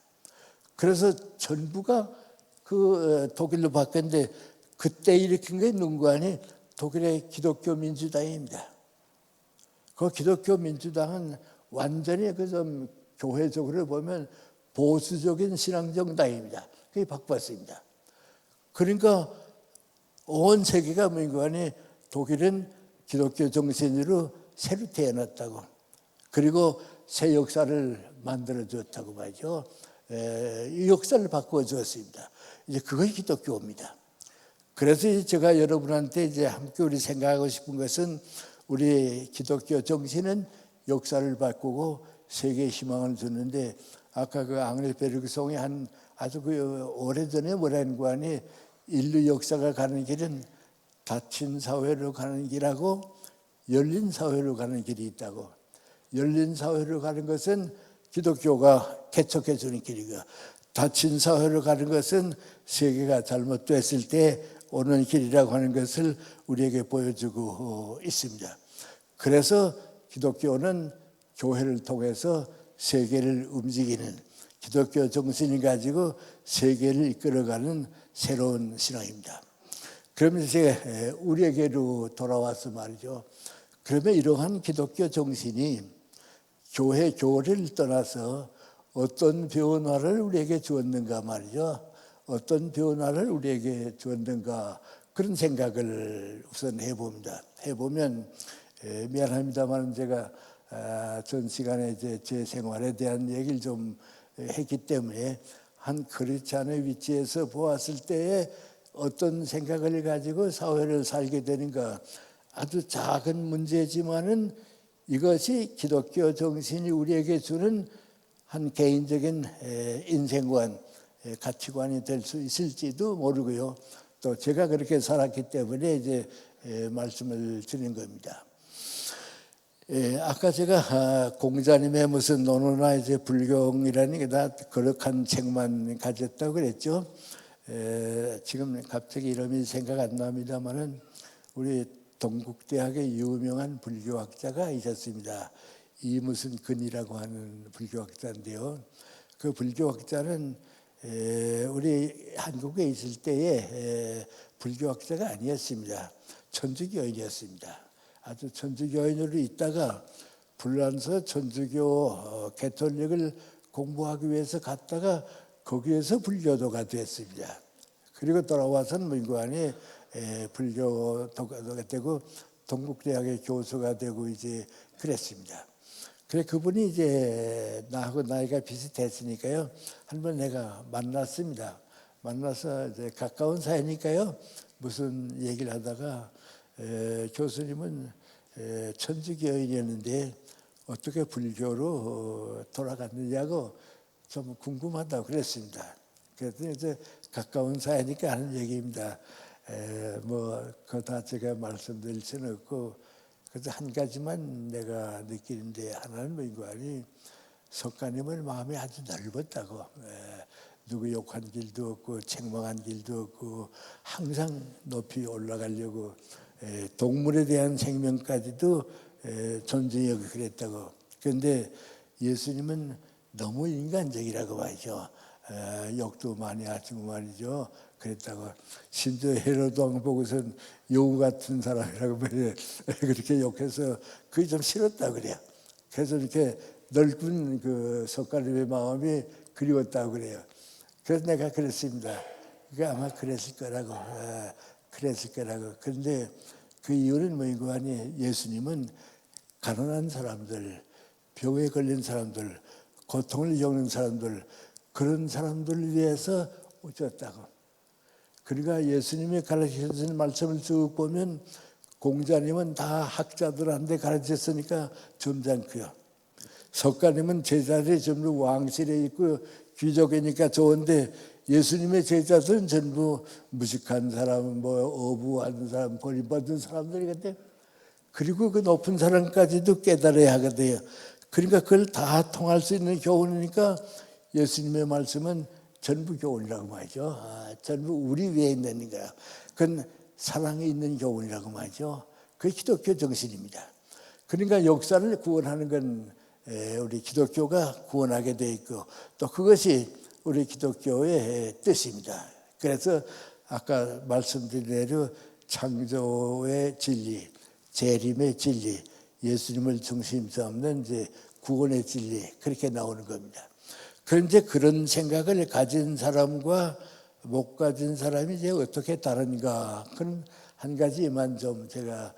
그래서 전부가 그 독일로 바뀌었는데 그때 일으킨 게 누군가니 독일의 기독교 민주당입니다. 그 기독교 민주당은 완전히 그 좀 교회적으로 보면 보수적인 신앙정당입니다. 그게 바꿨습니다. 그러니까 온 세계가 뭔가니 독일은 기독교 정신으로 새로 태어났다고. 그리고 새 역사를 만들어줬다고 말이죠. 이 역사를 바꿔주었습니다. 이제 그것이 기독교입니다. 그래서 제가 여러분한테 이제 함께 우리 생각하고 싶은 것은 우리 기독교 정신은 역사를 바꾸고 세계에 희망을 주는데 아까 그 앙리 베르그송이 한 아주 그 오래전에 뭐라는 거 아니 인류 역사가 가는 길은 닫힌 사회로 가는 길하고 열린 사회로 가는 길이 있다고. 열린 사회로 가는 것은 기독교가 개척해 주는 길이고 닫힌 사회로 가는 것은 세계가 잘못됐을 때 오는 길이라고 하는 것을 우리에게 보여주고 있습니다. 그래서 기독교는 교회를 통해서 세계를 움직이는 기독교 정신을 가지고 세계를 이끌어가는 새로운 신앙입니다. 그러면 이제 우리에게로 돌아와서 말이죠. 그러면 이러한 기독교 정신이 교회 교리를 떠나서 어떤 변화를 우리에게 주었는가 말이죠. 어떤 변화를 우리에게 주었는가 그런 생각을 우선 해봅니다. 해보면 미안합니다만 제가 전 시간에 이제 제 생활에 대한 얘기를 좀 했기 때문에 한 크리스찬의 위치에서 보았을 때에 어떤 생각을 가지고 사회를 살게 되는가 아주 작은 문제지만은 이것이 기독교 정신이 우리에게 주는 한 개인적인 인생관, 가치관이 될 수 있을지도 모르고요. 또 제가 그렇게 살았기 때문에 이제 말씀을 드린 겁니다. 아까 제가 공자님의 무슨 논어나 이제 불경이라는 게 다 거룩한 책만 가졌다고 그랬죠. 지금 갑자기 이름이 생각 안 납니다만은 우리 동국대학의 유명한 불교학자가 있었습니다. 이무슨 근이라고 하는 불교학자인데요. 그 불교학자는 우리 한국에 있을 때에 불교학자가 아니었습니다. 천주교인이었습니다. 아주 천주교인으로 있다가 불란서 천주교 개톨릭을 공부하기 위해서 갔다가 거기에서 불교도가 됐습니다. 그리고 돌아와서는 민관이 불교도가 되고 동국대학의 교수가 되고 이제 그랬습니다. 그래 그분이 이제 나하고 나이가 비슷했으니까요. 한번 내가 만났습니다. 만나서 이제 가까운 사이니까요. 무슨 얘기를 하다가 교수님은 천주교인이었는데 어떻게 불교로 돌아갔느냐고 좀 궁금하다고 그랬습니다. 그랬더니 이제 가까운 사이니까 하는 얘기입니다. 뭐 그거 다 제가 말씀드릴 수는 없고 그래서 한 가지만 내가 느끼는데 하나는 뭔가 아니 석가님은 마음이 아주 넓었다고. 누구 욕한 길도 없고 책망한 길도 없고 항상 높이 올라가려고 동물에 대한 생명까지도 존중하고 그랬다고. 그런데 예수님은 너무 인간적이라고 말이죠. 욕도 많이 하시고 말이죠. 그랬다고. 심지어 헤로드 왕 보고선 여우 같은 사람이라고 그렇게 욕해서 그게 좀 싫었다고 그래요. 그래서 이렇게 넓은 그 석가님의 마음이 그리웠다고 그래요. 그래서 내가 그랬습니다. 그게 아마 그랬을 거라고. 그랬을 거라고. 그런데 그 이유는 뭐이고 하니 예수님은 가난한 사람들, 병에 걸린 사람들, 고통을 겪는 사람들, 그런 사람들을 위해서 오셨다고. 그러니까 예수님이 가르치신 말씀을 쭉 보면 공자님은 다 학자들한테 가르쳤으니까 점잖고요. 석가님은 제자들이 전부 왕실에 있고 귀족이니까 좋은데 예수님의 제자들은 전부 무식한 사람, 어부하는 사람, 버림받은 사람들이거든요. 그리고 그 높은 사람까지도 깨달아야 하거든요. 그러니까 그걸 다 통할 수 있는 교훈이니까 예수님의 말씀은 전부 교훈이라고 말이죠. 전부 우리 위에 있는 거야. 그건 사랑이 있는 교훈이라고 말이죠. 그게 기독교 정신입니다. 그러니까 역사를 구원하는 건 우리 기독교가 구원하게 돼 있고 또 그것이 우리 기독교의 뜻입니다. 그래서 아까 말씀드린 대로 창조의 진리, 재림의 진리, 예수님을 중심 삼는 이제 구원의 진리 그렇게 나오는 겁니다. 그런데 그런 생각을 가진 사람과 못 가진 사람이 이제 어떻게 다른가 그런 한 가지만 좀 제가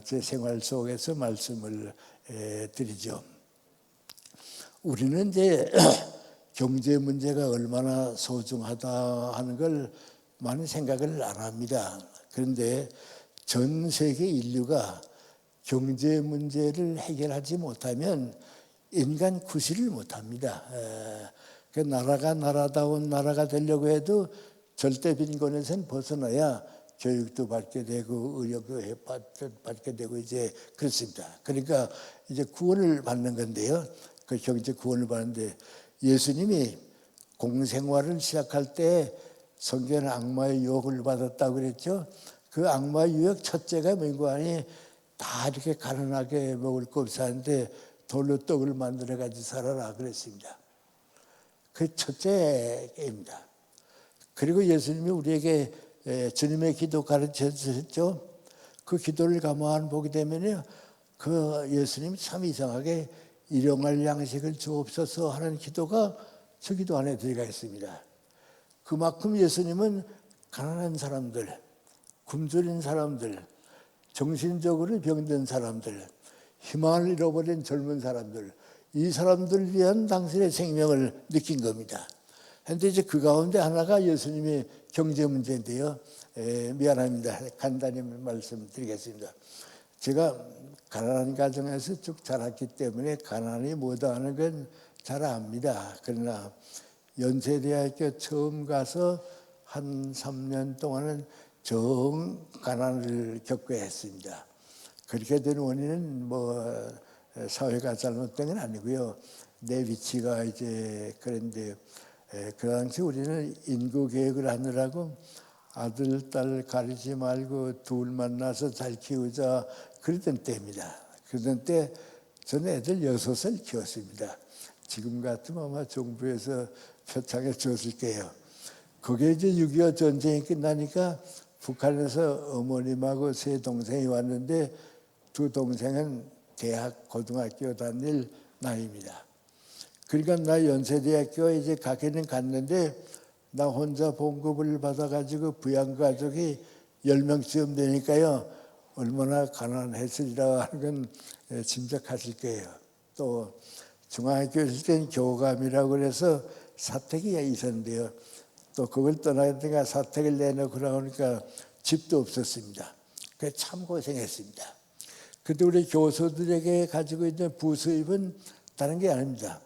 제 생활 속에서 말씀을 드리죠. 우리는 이제 경제 문제가 얼마나 소중하다 하는 걸 많이 생각을 안 합니다. 그런데 전 세계 인류가 경제 문제를 해결하지 못하면 인간 구실을 못합니다. 그 나라가 나라다운 나라가 되려고 해도 절대 빈곤에서는 벗어나야 교육도 받게 되고 의료도 받게 되고 이제 그렇습니다. 그러니까 이제 구원을 받는 건데요. 그 경제 구원을 받는데 예수님이 공생활을 시작할 때 성경은 악마의 유혹을 받았다고 그랬죠. 그 악마의 유혹 첫째가 뭔가 하니 다 이렇게 가난하게 먹을 거 없이 하는데 돌로 떡을 만들어가지고 살아라 그랬습니다. 그 첫째입니다. 그리고 예수님이 우리에게 주님의 기도 가르쳐 주셨죠. 그 기도를 가만 보게 되면요, 그 예수님이 참 이상하게 일용할 양식을 주옵소서 하는 기도가 저 기도 안에 들어가 있습니다. 그만큼 예수님은 가난한 사람들, 굶주린 사람들, 정신적으로 병든 사람들, 희망을 잃어버린 젊은 사람들, 이 사람들을 위한 당신의 생명을 느낀 겁니다. 그런데 이제 그 가운데 하나가 예수님의 경제 문제인데요. 미안합니다. 간단히 말씀드리겠습니다. 제가 가난한 가정에서 쭉 자랐기 때문에 가난이 뭐다 하는 건 잘 압니다. 그러나 연세대학교 처음 가서 한 3년 동안은 정 가난을 겪어야 했습니다. 그렇게 된 원인은 사회가 잘못된 건 아니고요. 내 위치가 이제 그런데 그 당시 우리는 인구 계획을 하느라고 아들, 딸 가리지 말고 둘 만나서 잘 키우자 그러던 때입니다. 그러던 때 저는 애들 6을 키웠습니다. 지금 같으면 아마 정부에서 표창에 줬을 거예요. 그게 이제 6.25 전쟁이 끝나니까 북한에서 어머님하고 세 동생이 왔는데 두 동생은 대학, 고등학교 다닐 나이입니다. 그러니까 나 연세대학교에 이제 가기는 갔는데 나 혼자 봉급을 받아가지고 부양가족이 10명쯤 되니까요. 얼마나 가난했으리라 하는 건 짐작하실 거예요. 또 중학교 있을 땐 교감이라고 그래서 사택이 있었는데요. 또 그걸 떠나니까 사택을 내놓고 나오니까 집도 없었습니다. 그래서 참 고생했습니다. 그때 우리 교수들에게 가지고 있는 부수입은 다른 게 아닙니다.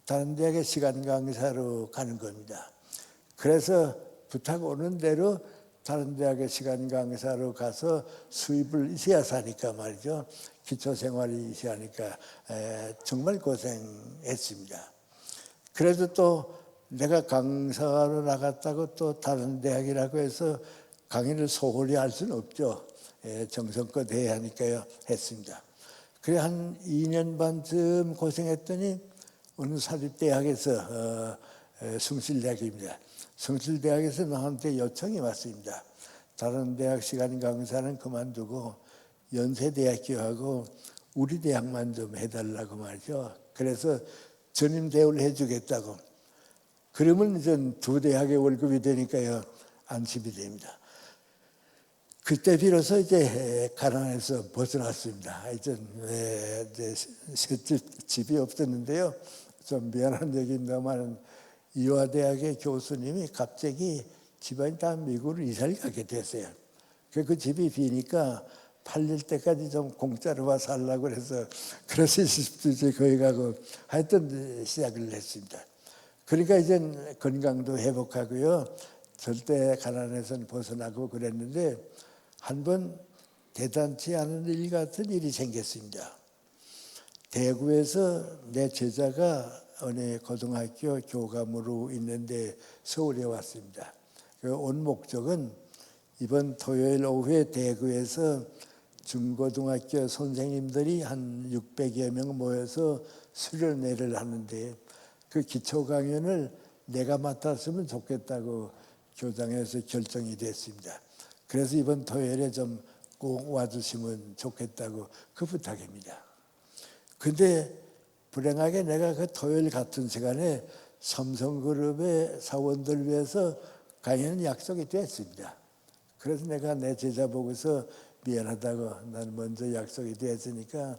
다른 대학에 시간 강사로 가는 겁니다. 그래서 부탁 오는 대로 다른 대학에 시간 강사로 가서 수입을 있어야 사니까 말이죠. 기초 생활이 있어야 하니까 정말 고생했습니다. 그래도 또 내가 강사로 나갔다고 또 다른 대학이라고 해서 강의를 소홀히 할 수는 없죠. 정성껏 해야 하니까요. 했습니다. 그래 한 2년 반쯤 고생했더니 어느 사립대학에서 숭실대학입니다. 숭실대학에서 나한테 요청이 왔습니다. 다른 대학 시간 강사는 그만두고 연세대학교하고 우리 대학만 좀 해달라고 말이죠. 그래서 전임 대우를 해주겠다고. 그러면 이제 두 대학의 월급이 되니까요. 안심이 됩니다. 그때 비로소 이제 가난에서 벗어났습니다. 이제 셋째 집이 없었는데요. 좀 미안한 얘기입니다만 이화대학의 교수님이 갑자기 집안이 다 미국으로 이사를 가게 됐어요. 그 집이 비니까 팔릴 때까지 좀 공짜로 와 살라고 해서 그래서 이제 거기 가고 하여튼 시작을 했습니다. 그러니까 이제 건강도 회복하고요. 절대 가난에서는 벗어나고 그랬는데 한 번 대단치 않은 일 같은 일이 생겼습니다. 대구에서 내 제자가 어느 고등학교 교감으로 있는데 서울에 왔습니다. 온 목적은 이번 토요일 오후에 대구에서 중고등학교 선생님들이 한 600여 명 모여서 수련회를 하는데 그 기초 강연을 내가 맡았으면 좋겠다고 교장에서 결정이 됐습니다. 그래서 이번 토요일에 좀 꼭 와주시면 좋겠다고 그 부탁입니다. 근데 불행하게 내가 그 토요일 같은 시간에 삼성그룹의 사원들 위해서 강연 약속이 됐습니다. 그래서 내가 내 제자 보고서 미안하다고 난 먼저 약속이 됐으니까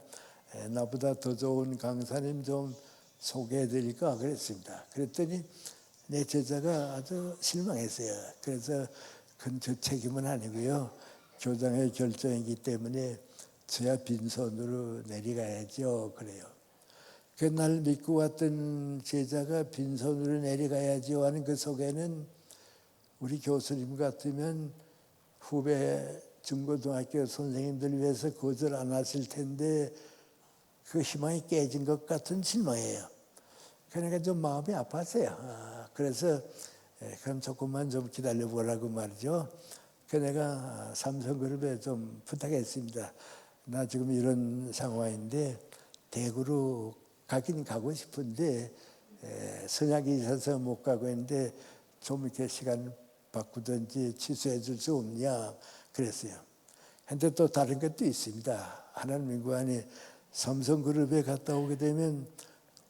나보다 더 좋은 강사님 좀 소개해 드릴까 그랬습니다. 그랬더니 내 제자가 아주 실망했어요. 그래서 큰 저 책임은 아니고요. 교장의 결정이기 때문에 저야 빈손으로 내려가야죠. 그래요. 날 믿고 왔던 제자가 빈손으로 내려가야죠 하는 그 속에는 우리 교수님 같으면 후배 중고등학교 선생님들 위해서 거절 안 하실 텐데 그 희망이 깨진 것 같은 실망이에요. 그러니까 좀 마음이 아팠어요. 그래서 그럼 조금만 좀 기다려보라고 말이죠. 그 내가 삼성그룹에 좀 부탁했습니다. 나 지금 이런 상황인데 대구로 가긴 가고 싶은데 선약이 있어서 못 가고 있는데 좀 이렇게 시간 바꾸든지 취소해 줄 수 없냐 그랬어요. 근데 또 다른 것도 있습니다. 하나는 민구안이 삼성그룹에 갔다 오게 되면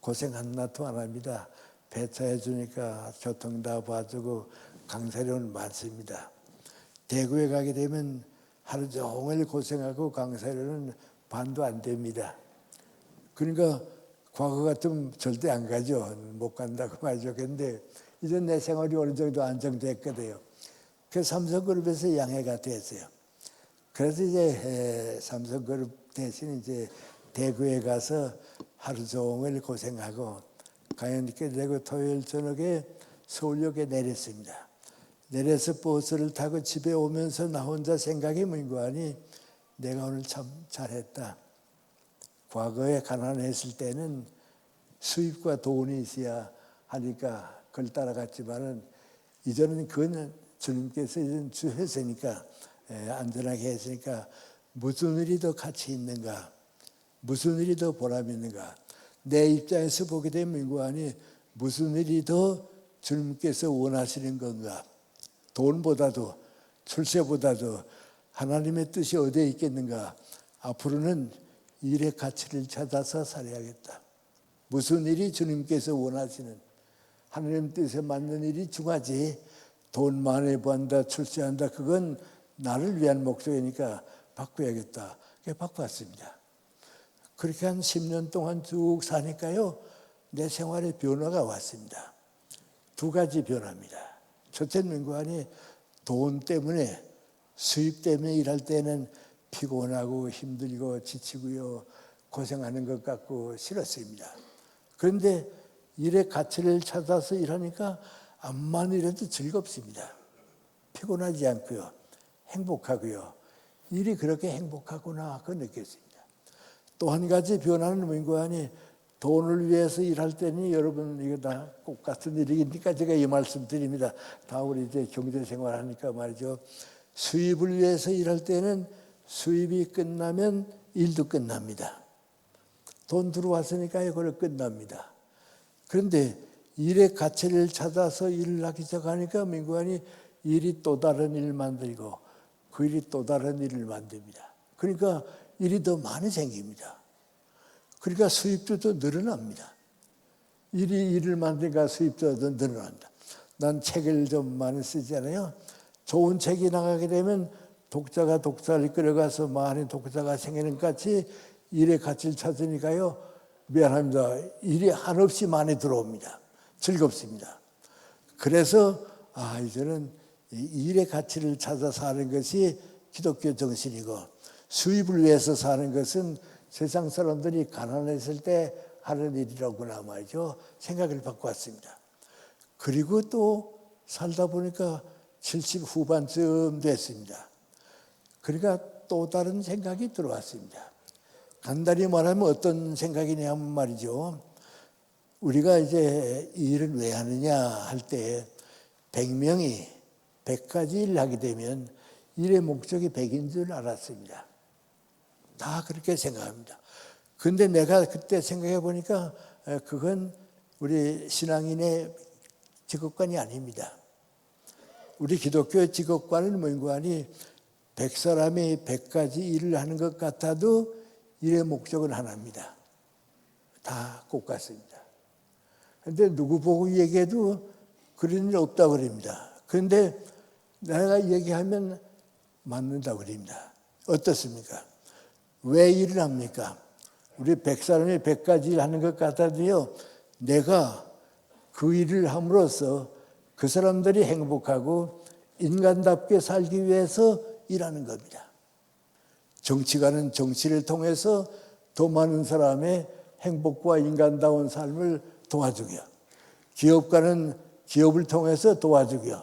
고생 하나도 안 합니다. 배차해 주니까 교통 다 봐주고 강사료는 많습니다. 대구에 가게 되면 하루 종일 고생하고 강사료는 반도 안 됩니다. 그러니까 과거 같으면 절대 안 가죠. 못 간다고 말이죠. 근데 이제 내 생활이 어느 정도 안정됐거든요. 그 삼성그룹에서 양해가 됐어요. 그래서 이제 삼성그룹 대신 이제 대구에 가서 하루 종일 고생하고 강연 있게 되고 토요일 저녁에 서울역에 내렸습니다. 내려서 버스를 타고 집에 오면서 나 혼자 생각이 문거하니 내가 오늘 참 잘했다. 과거에 가난했을 때는 수입과 돈이 있어야 하니까 그걸 따라갔지만은 이제는 그건 주님께서 이제는 주 했으니까 안전하게 했으니까 무슨 일이 더 가치 있는가? 무슨 일이 더 보람 있는가? 내 입장에서 보게 되면 문구하니 무슨 일이 더 주님께서 원하시는 건가? 돈보다도 출세보다도 하나님의 뜻이 어디에 있겠는가? 앞으로는 일의 가치를 찾아서 살아야겠다. 무슨 일이 주님께서 원하시는 하나님 뜻에 맞는 일이 중하지 돈 많이 번다 출세한다 그건 나를 위한 목적이니까 바꿔야겠다. 그래서 바꿨습니다. 그렇게 한 10년 동안 쭉 사니까요. 내 생활에 변화가 왔습니다. 두 가지 변화입니다. 첫째는 민구안이 돈 때문에 수입 때문에 일할 때는 피곤하고 힘들고 지치고요. 고생하는 것 같고 싫었습니다. 그런데 일의 가치를 찾아서 일하니까 암만 일해도 즐겁습니다. 피곤하지 않고요. 행복하고요. 일이 그렇게 행복하구나 그 느꼈습니다. 또 한 가지 변화는 뭔가하니 돈을 위해서 일할 때는 여러분 이거 다 꼭 같은 일이니까 제가 이 말씀 드립니다. 다 우리 이제 경제 생활하니까 말이죠. 수입을 위해서 일할 때는 수입이 끝나면 일도 끝납니다. 돈 들어왔으니까 이걸 끝납니다. 그런데 일의 가치를 찾아서 일을 하기 시작하니까 민구안이 일이 또 다른 일을 만들고 그 일이 또 다른 일을 만듭니다. 그러니까 일이 더 많이 생깁니다. 그러니까 수입도 더 늘어납니다. 일을 만드니까 수입도 더 늘어난다. 난 책을 좀 많이 쓰잖아요. 좋은 책이 나가게 되면 독자가 독자를 끌어가서 많은 독자가 생기는 것 같이 일의 가치를 찾으니까요. 미안합니다. 일이 한없이 많이 들어옵니다. 즐겁습니다. 그래서 이제는 일의 가치를 찾아 사는 것이 기독교 정신이고 수입을 위해서 사는 것은 세상 사람들이 가난했을 때 하는 일이라고나 말이죠. 생각을 바꿔왔습니다. 그리고 또 살다 보니까 70 후반쯤 됐습니다. 그러니까 또 다른 생각이 들어왔습니다. 간단히 말하면 어떤 생각이냐면 말이죠. 우리가 이제 이 일을 왜 하느냐 할 때 100명이 100가지 일을 하게 되면 일의 목적이 100인 줄 알았습니다. 다 그렇게 생각합니다. 근데 내가 그때 생각해 보니까 그건 우리 신앙인의 직업관이 아닙니다. 우리 기독교의 직업관은 뭔가하니 100사람이 100가지 일을 하는 것 같아도 일의 목적은 하나입니다. 다 똑같습니다. 그런데 누구 보고 얘기해도 그런 일 없다고 그럽니다. 그런데 내가 얘기하면 맞는다고 그럽니다. 어떻습니까? 왜 일을 합니까? 우리 100사람이 100가지 일 하는 것 같아도요. 내가 그 일을 함으로써 그 사람들이 행복하고 인간답게 살기 위해서 일하는 겁니다. 정치가는 정치를 통해서 더 많은 사람의 행복과 인간다운 삶을 도와주고요. 기업가는 기업을 통해서 도와주고요.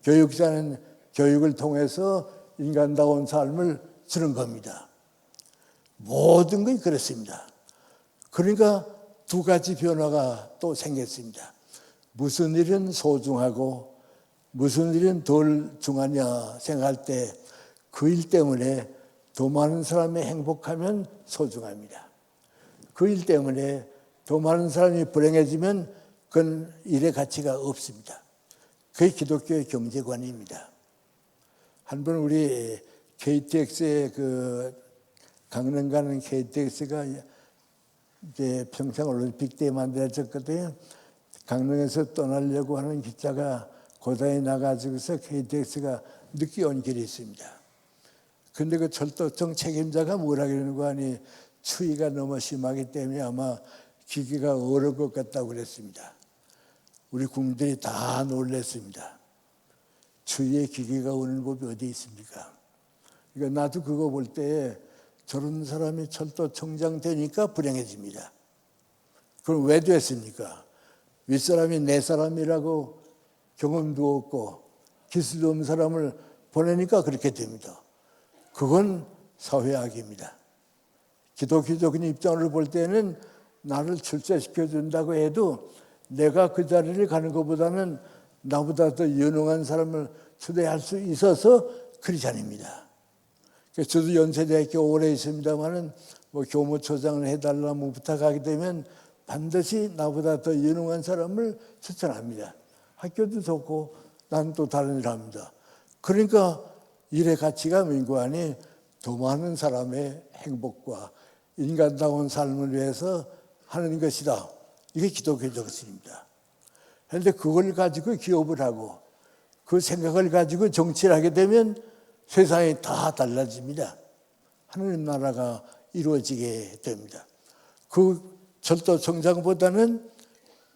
교육자는 교육을 통해서 인간다운 삶을 주는 겁니다. 모든 것이 그렇습니다. 그러니까 두 가지 변화가 또 생겼습니다. 무슨 일은 소중하고 무슨 일은 덜 중하냐 생각할 때 그 일 때문에 더 많은 사람이 행복하면 소중합니다. 그 일 때문에 더 많은 사람이 불행해지면 그건 일의 가치가 없습니다. 그게 기독교의 경제관입니다. 한번 우리 KTX의 강릉 가는 KTX가 이제 평창 올림픽 때 만들어졌거든요. 강릉에서 떠나려고 하는 기차가 고장이 나가지고서 KTX가 늦게 온 길이 있습니다. 근데 그 철도청 책임자가 뭐라 그러는 거 아니 추위가 너무 심하기 때문에 아마 기계가 얼을 것 같다고 그랬습니다. 우리 국민들이 다 놀랐습니다. 추위에 기계가 오는 법이 어디 있습니까? 그러니까 나도 그거 볼 때 저런 사람이 철도청장 되니까 불행해집니다. 그럼 왜 됐습니까? 윗사람이 내 사람이라고 경험도 없고 기술도 없는 사람을 보내니까 그렇게 됩니다. 그건 사회악입니다. 기독교적인 입장을 볼 때는 나를 출세시켜 준다고 해도 내가 그 자리를 가는 것보다는 나보다 더 유능한 사람을 초대할 수 있어서 크리스찬입니다. 저도 연세대학교 오래 있습니다만은 교무처장을 해달라고 부탁하게 되면 반드시 나보다 더 유능한 사람을 추천합니다. 학교도 좋고 난 또 다른 일을 합니다. 그러니까 일의 가치가 민구안이 더 많은 사람의 행복과 인간다운 삶을 위해서 하는 것이다. 이게 기독교 정신입니다. 그런데 그걸 가지고 기업을 하고 그 생각을 가지고 정치를 하게 되면 세상이 다 달라집니다. 하느님 나라가 이루어지게 됩니다. 그 철도청장보다는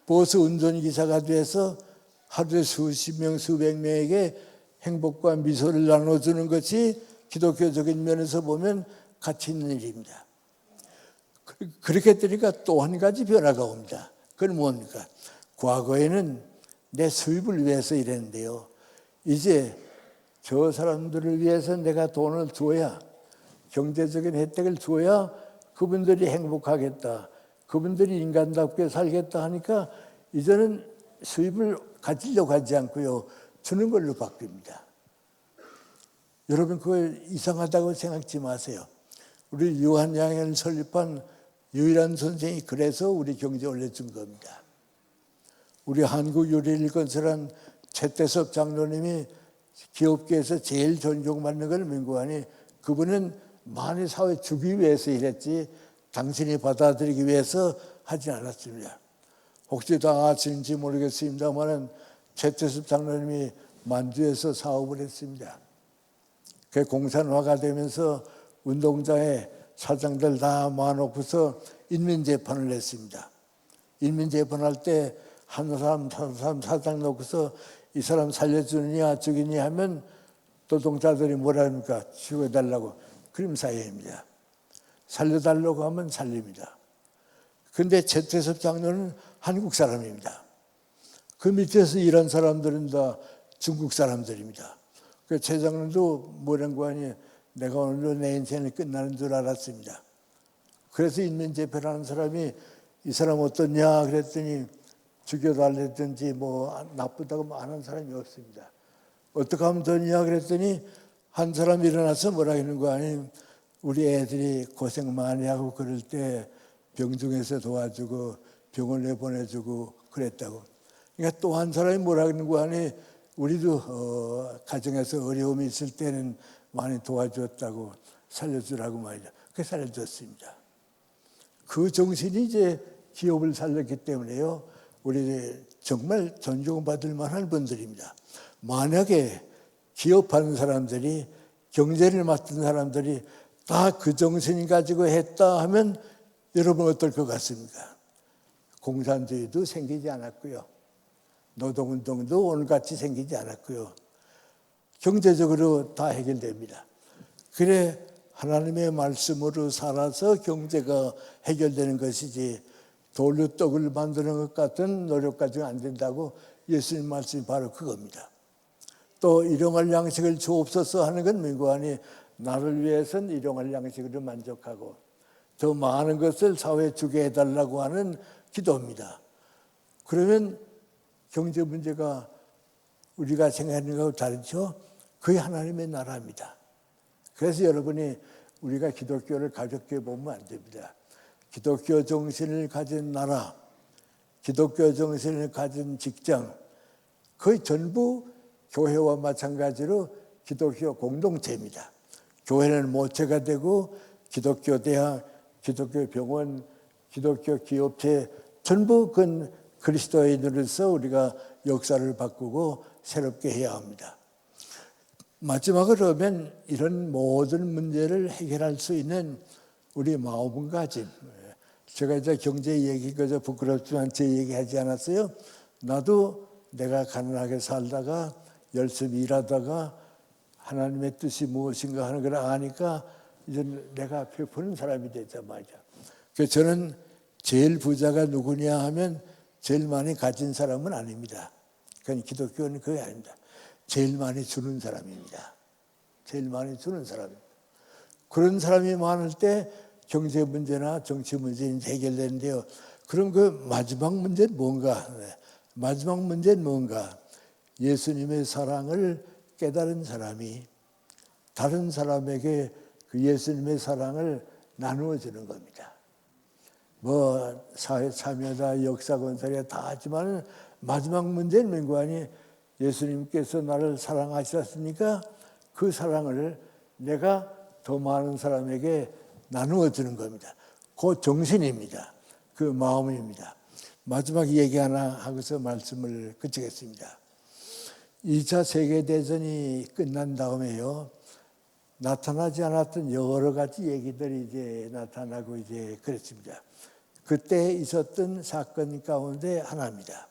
버스 운전기사가 돼서 하루에 수십 명, 수백 명에게 행복과 미소를 나눠주는 것이 기독교적인 면에서 보면 가치 있는 일입니다. 그렇게 되니까 또 한 가지 변화가 옵니다. 그건 뭡니까? 과거에는 내 수입을 위해서 일했는데요. 이제 저 사람들을 위해서 내가 돈을 줘야, 경제적인 혜택을 줘야 그분들이 행복하겠다, 그분들이 인간답게 살겠다 하니까 이제는 수입을 가지려고 하지 않고요, 주는 걸로 바뀝니다. 여러분 그걸 이상하다고 생각지 마세요. 우리 유한양을 설립한 유일한 선생이 그래서 우리 경제 올려준 겁니다. 우리 한국 요리를 건설한 최태섭 장로님이 기업계에서 제일 존경받는 걸 민구하니 그분은 만일 사회 주기 위해서 일했지 당신이 받아들이기 위해서 하지 않았습니다. 혹시 다 아시는지 모르겠습니다만 최태섭 장로님이 만주에서 사업을 했습니다. 그 공산화가 되면서 운동장에 사장들 다 모아놓고서 인민재판을 했습니다. 인민재판할 때 한 사람 사장 놓고서 이 사람 살려주느냐 죽이느냐 하면 노동자들이 뭐라 합니까? 죽여달라고. 그림 사회입니다. 살려달라고 하면 살립니다. 그런데 최태섭 장로는 한국 사람입니다. 그 밑에서 일한 사람들은 다 중국 사람들입니다. 그 최 장로도 뭐란 거 아니에요. 내가 오늘로 내 인생이 끝나는 줄 알았습니다. 그래서 인민재판하는 사람이 이 사람 어떻냐 그랬더니 죽여달랬든지 뭐 나쁘다고 안 한 사람이 없습니다. 어떻게 하면 되냐 그랬더니 한 사람이 일어나서 뭐라 하는 거 아니에요. 우리 애들이 고생 많이 하고 그럴 때 병중에서 도와주고 병원에 보내주고 그랬다고. 그러니까 또 한 사람이 뭐라 하는 거 아니에요. 우리도 가정에서 어려움이 있을 때는 많이 도와줬다고 살려주라고 말이죠. 그래서 살려줬습니다. 그 정신이 이제 기업을 살렸기 때문에요. 우리 정말 존중받을 만한 분들입니다. 만약에 기업하는 사람들이, 경제를 맡은 사람들이 다 그 정신을 가지고 했다 하면 여러분 어떨 것 같습니까? 공산주의도 생기지 않았고요. 노동운동도 오늘같이 생기지 않았고요. 경제적으로 다 해결됩니다. 그래 하나님의 말씀으로 살아서 경제가 해결되는 것이지 돌로 떡을 만드는 것 같은 노력 가지고 안 된다고 예수님 말씀이 바로 그겁니다. 또 일용할 양식을 주옵소서 하는 건 민구하니 나를 위해서는 일용할 양식으로 만족하고 더 많은 것을 사회에 주게 해달라고 하는 기도입니다. 그러면 경제 문제가 우리가 생각하는 것하고 다르죠? 그게 하나님의 나라입니다. 그래서 여러분이 우리가 기독교를 가볍게 보면 안 됩니다. 기독교 정신을 가진 나라, 기독교 정신을 가진 직장, 거의 전부 교회와 마찬가지로 기독교 공동체입니다. 교회는 모체가 되고 기독교 대학, 기독교 병원, 기독교 기업체 전부 그 그리스도인으로서 우리가 역사를 바꾸고 새롭게 해야 합니다. 마지막으로 그러면 이런 모든 문제를 해결할 수 있는 우리 마음가짐. 제가 이제 경제 얘기 그저 부끄럽지만 제 얘기하지 않았어요. 나도 내가 가난하게 살다가 열심히 일하다가 하나님의 뜻이 무엇인가 하는 걸 아니까 이제 내가 베푸는 사람이 되자 말이죠. 그래서 저는 제일 부자가 누구냐 하면 제일 많이 가진 사람은 아닙니다. 그러니까 기독교는 그게 아닙니다. 제일 많이 주는 사람입니다. 제일 많이 주는 사람입니다. 그런 사람이 많을 때 경제 문제나 정치 문제는 해결되는데요. 그럼 그 마지막 문제는 뭔가? 마지막 문제는 뭔가? 예수님의 사랑을 깨달은 사람이 다른 사람에게 그 예수님의 사랑을 나누어 주는 겁니다. 뭐 사회 참여다, 역사 건설이다 다 하지만 마지막 문제는 민구하니 예수님께서 나를 사랑하셨으니까 그 사랑을 내가 더 많은 사람에게 나누어 주는 겁니다. 그 정신입니다. 그 마음입니다. 마지막 얘기 하나 하고서 말씀을 그치겠습니다. 2차 세계대전이 끝난 다음에요. 나타나지 않았던 여러 가지 얘기들이 이제 나타나고 이제 그랬습니다. 그때 있었던 사건 가운데 하나입니다.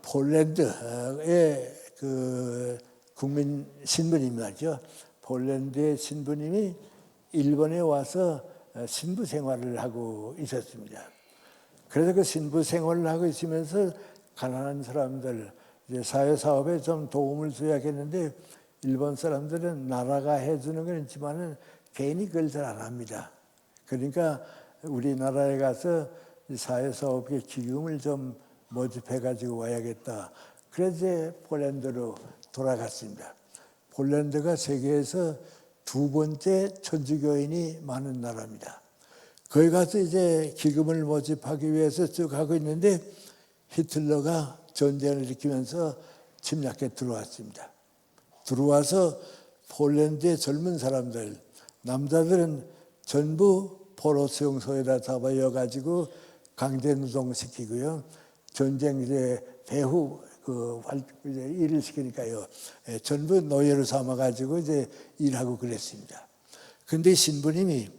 폴란드의 그 국민 신부님 말이죠. 폴란드의 신부님이 일본에 와서 신부 생활을 하고 있었습니다. 그래서 그 신부 생활을 하고 있으면서 가난한 사람들, 이제 사회 사업에 좀 도움을 줘야겠는데 일본 사람들은 나라가 해주는 건 있지만은 개인이 그걸 잘 안 합니다. 그러니까 우리나라에 가서 사회사업의 기금을 좀 모집해 가지고 와야겠다. 그래서 폴란드로 돌아갔습니다. 폴란드가 세계에서 두 번째 천주교인이 많은 나라입니다. 거기 가서 이제 기금을 모집하기 위해서 쭉 하고 있는데 히틀러가 전쟁을 일으키면서 침략해 들어왔습니다. 들어와서 폴란드의 젊은 사람들, 남자들은 전부 포로 수용소에다 잡아여가지고 강제 노동시키고요. 전쟁 이제 배후 이제 일을 시키니까요. 전부 노예로 삼아가지고 이제 일하고 그랬습니다. 근데 신부님이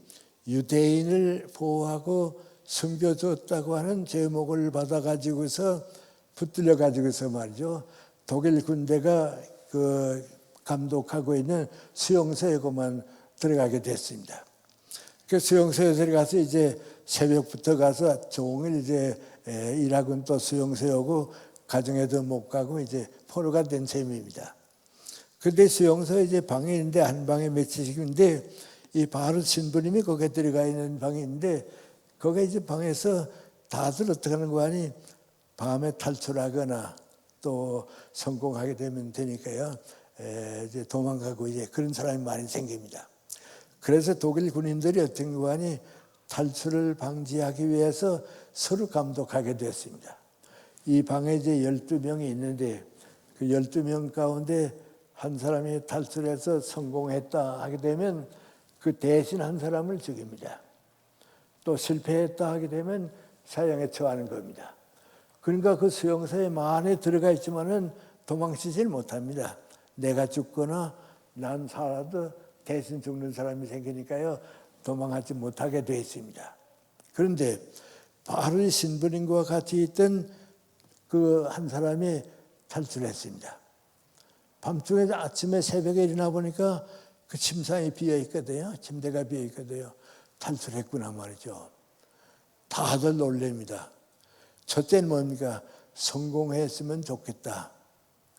유대인을 보호하고 섬겨줬다고 하는 제목을 받아가지고서 붙들려 가지고서 말이죠. 독일 군대가 그 감독하고 있는 수용소에 그만 들어가게 됐습니다. 그 수용소에 들어가서 이제 새벽부터 가서 종일 이제 일하고는 또 수용소에 오고 가정에도 못 가고 이제 포로가 된 셈입니다. 근데 수용소에 이제 방이 있는데 한 방에 며칠씩인데 이 바로 신부님이 거기에 들어가 있는 방이 있는데 거기에 이제 방에서 다들 어떻게 하는 거 아니 밤에 탈출하거나 또 성공하게 되면 되니까요. 이제 도망가고 이제 그런 사람이 많이 생깁니다. 그래서 독일 군인들이 어떤 거 아니 탈출을 방지하기 위해서 서로 감독하게 됐습니다. 이 방에 이제 12명이 있는데 그 12명 가운데 한 사람이 탈출해서 성공했다 하게 되면 그 대신 한 사람을 죽입니다. 또 실패했다 하게 되면 사형에 처하는 겁니다. 그러니까 그 수용소에 만에 들어가 있지만은 도망치질 못합니다. 내가 죽거나 난 살아도 대신 죽는 사람이 생기니까요. 도망하지 못하게 되어 있습니다. 그런데 바로 이 신부님과 같이 있던 그 한 사람이 탈출했습니다. 밤중에 아침에 새벽에 일어나 보니까 그 침상이 비어 있거든요. 침대가 비어 있거든요. 탈출했구나 말이죠. 다들 놀랍니다. 첫째는 뭡니까? 성공했으면 좋겠다.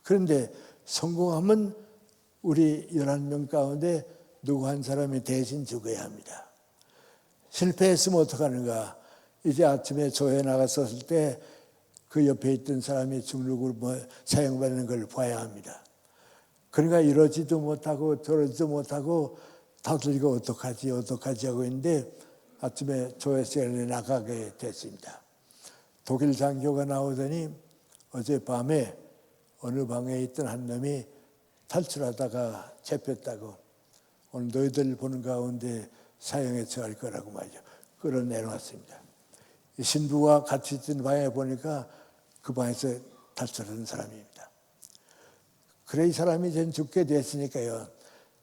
그런데 성공하면 우리 11명 가운데 누구 한 사람이 대신 죽어야 합니다. 실패했으면 어떡하는가? 이제 아침에 조회 나갔었을 때 그 옆에 있던 사람이 죽는 걸 사형받는 걸 봐야 합니다. 그러니까 이러지도 못하고 저러지도 못하고 다들 이거 어떡하지 하고 있는데 아침에 조회 시간에 나가게 됐습니다. 독일 장교가 나오더니 어젯밤에 어느 방에 있던 한 놈이 탈출하다가 잡혔다고 오늘 너희들 보는 가운데 사형에 처할 거라고 말이죠. 끌어내놨습니다. 신부와 같이 있던 방에 보니까 그 방에서 탈출한 사람입니다. 그래 이 사람이 이제 죽게 됐으니까요.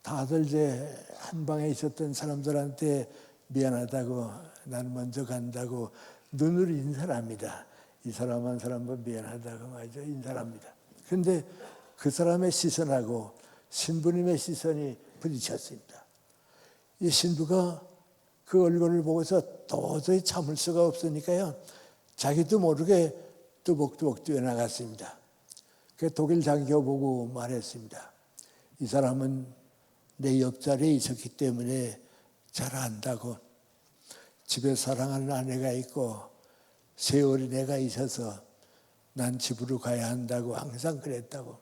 다들 이제 한 방에 있었던 사람들한테 미안하다고 나는 먼저 간다고 눈으로 인사를 합니다. 이 사람 한 사람은 미안하다고 말이죠. 인사를 합니다. 그런데 그 사람의 시선하고 신부님의 시선이 부딪혔습니다. 이 신부가 그 얼굴을 보고서 도저히 참을 수가 없으니까요. 자기도 모르게 뚜벅뚜벅 뛰어나갔습니다. 그 독일 장교 보고 말했습니다. 이 사람은 내 옆자리에 있었기 때문에 잘 안다고. 집에 사랑하는 아내가 있고 세 어린애가 있어서 난 집으로 가야 한다고 항상 그랬다고.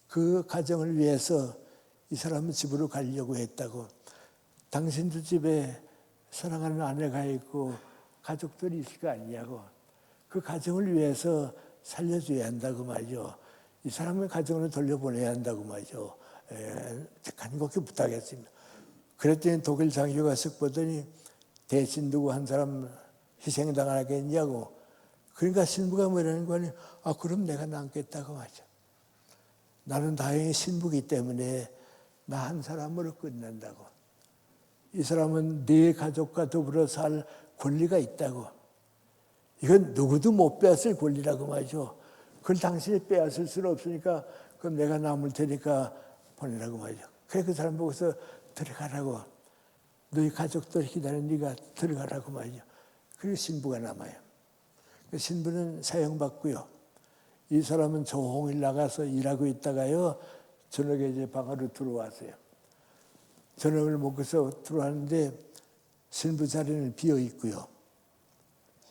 그 가정을 위해서 이 사람은 집으로 가려고 했다고. 당신도 집에 사랑하는 아내가 있고 가족들이 있을 거 아니냐고. 그 가정을 위해서 살려줘야 한다고 말이죠. 이 사람의 가정을 돌려보내야 한다고 말이죠. 간곡히 부탁했습니다. 그랬더니 독일 장교가 쓱 보더니 대신 누구 한 사람 희생당하겠냐고. 그러니까 신부가 뭐라는 거니? 아 그럼 내가 남겠다고 말이죠. 나는 다행히 신부기 때문에 나 한 사람으로 끝난다고. 이 사람은 네 가족과 더불어 살 권리가 있다고. 이건 누구도 못 빼앗을 권리라고 말이죠. 그걸 당신이 빼앗을 수는 없으니까 그럼 내가 남을 테니까 보내라고 말이죠. 그래 그 사람 보고서 들어가라고. 너희 가족들 기다리는 네가 들어가라고 말이죠. 그리고 신부가 남아요. 그 신부는 사형받고요. 이 사람은 종일 나가서 일하고 있다가요. 저녁에 이제 방으로 들어왔어요. 저녁을 먹고서 들어왔는데 신부 자리는 비어 있고요.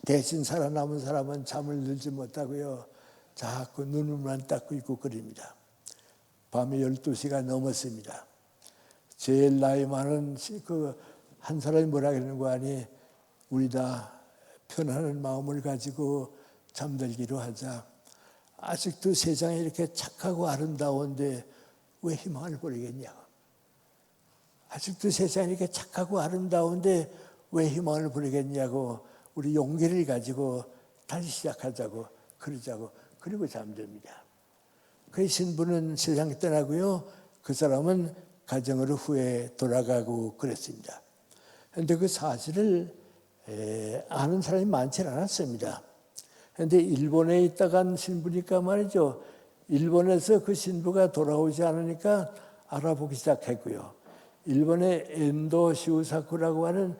대신 살아남은 사람은 잠을 들지 못하고요. 자꾸 눈을만 닦고 있고 그럽니다. 밤에 12시가 넘었습니다. 제일 나이 많은 한 사람이 뭐라 그러는 거 아니, 우리 다 편안한 마음을 가지고 잠들기로 하자. 아직도 세상에 이렇게 착하고 아름다운데 왜 희망을 버리겠냐고. 아직도 세상에 이렇게 착하고 아름다운데 왜 희망을 버리겠냐고. 우리 용기를 가지고 다시 시작하자고 그러자고. 그리고 잠듭니다. 그 신부는 세상 떠나고요. 그 사람은 가정으로 후에 돌아가고 그랬습니다. 그런데 그 사실을 아는 사람이 많지 않았습니다. 그런데 일본에 있다간 신부니까 말이죠. 일본에서 그 신부가 돌아오지 않으니까 알아보기 시작했고요. 일본의 엔도 시우사쿠라고 하는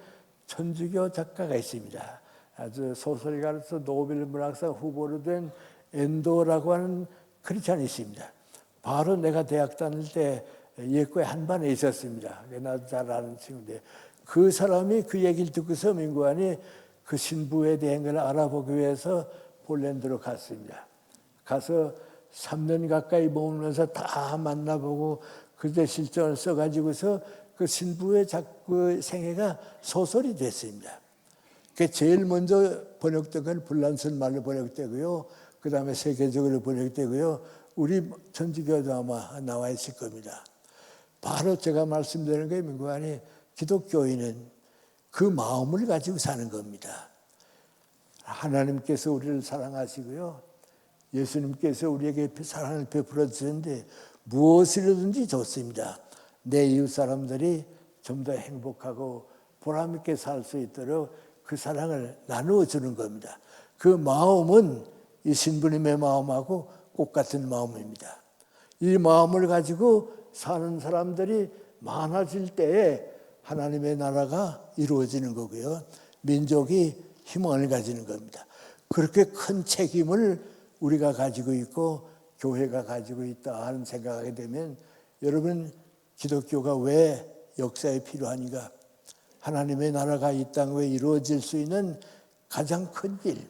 천주교 작가가 있습니다. 아주 소설가로서 노벨 문학상 후보로 된 엔도라고 하는 크리스찬이 있습니다. 바로 내가 대학 다닐 때 예과에 한 반에 있었습니다. 나도 잘 아는 친구인데 그 사람이 그 얘기를 듣고서 민구안이 그 신부에 대한 걸 알아보기 위해서 폴란드로 갔습니다. 가서 3년 가까이 머물면서 다 만나보고 그때 실전을 써가지고서 그 신부의 그 생애가 소설이 됐습니다. 그 제일 먼저 번역된 건 불란슨 말로 번역되고요. 그 다음에 세계적으로 번역되고요. 우리 천주교도 아마 나와 있을 겁니다. 바로 제가 말씀드리는 게 민구안이 기독교인은 그 마음을 가지고 사는 겁니다. 하나님께서 우리를 사랑하시고요. 예수님께서 우리에게 사랑을 베풀어 주셨는데 무엇이든지 좋습니다. 내 이웃 사람들이 좀 더 행복하고 보람 있게 살 수 있도록 그 사랑을 나누어 주는 겁니다. 그 마음은 이 신부님의 마음하고 똑같은 마음입니다. 이 마음을 가지고 사는 사람들이 많아질 때에 하나님의 나라가 이루어지는 거고요. 민족이 희망을 가지는 겁니다. 그렇게 큰 책임을 우리가 가지고 있고 교회가 가지고 있다 하는 생각하게 되면 여러분 기독교가 왜 역사에 필요한가? 하나님의 나라가 이 땅에 이루어질 수 있는 가장 큰 길,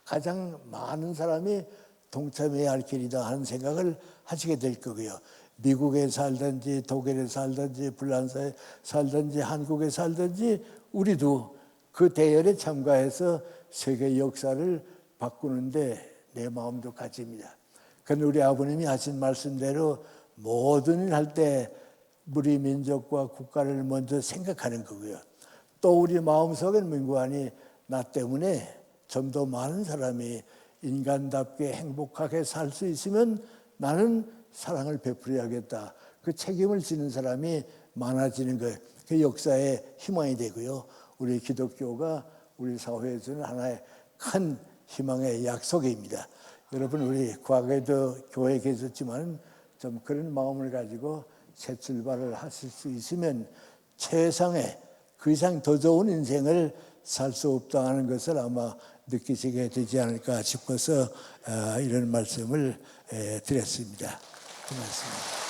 가장 많은 사람이 동참해야 할 길이다 하는 생각을 하시게 될 거고요. 미국에 살든지 독일에 살든지 불란서에 살든지 한국에 살든지 우리도 그 대열에 참가해서 세계 역사를 바꾸는데 내 마음도 가집니다. 그런데 우리 아버님이 하신 말씀대로 모든 일 할 때 우리 민족과 국가를 먼저 생각하는 거고요. 또 우리 마음속에는 민구안이 나 때문에 좀 더 많은 사람이 인간답게 행복하게 살 수 있으면 나는 사랑을 베풀어야겠다. 그 책임을 지는 사람이 많아지는 것, 그 역사의 희망이 되고요. 우리 기독교가 우리 사회에서는 하나의 큰 희망의 약속입니다. 여러분 우리 과거에도 교회에 계셨지만 좀 그런 마음을 가지고 새 출발을 하실 수 있으면 최상의 그 이상 더 좋은 인생을 살 수 없다는 것을 아마 느끼시게 되지 않을까 싶어서 이런 말씀을 드렸습니다. 고맙습니다.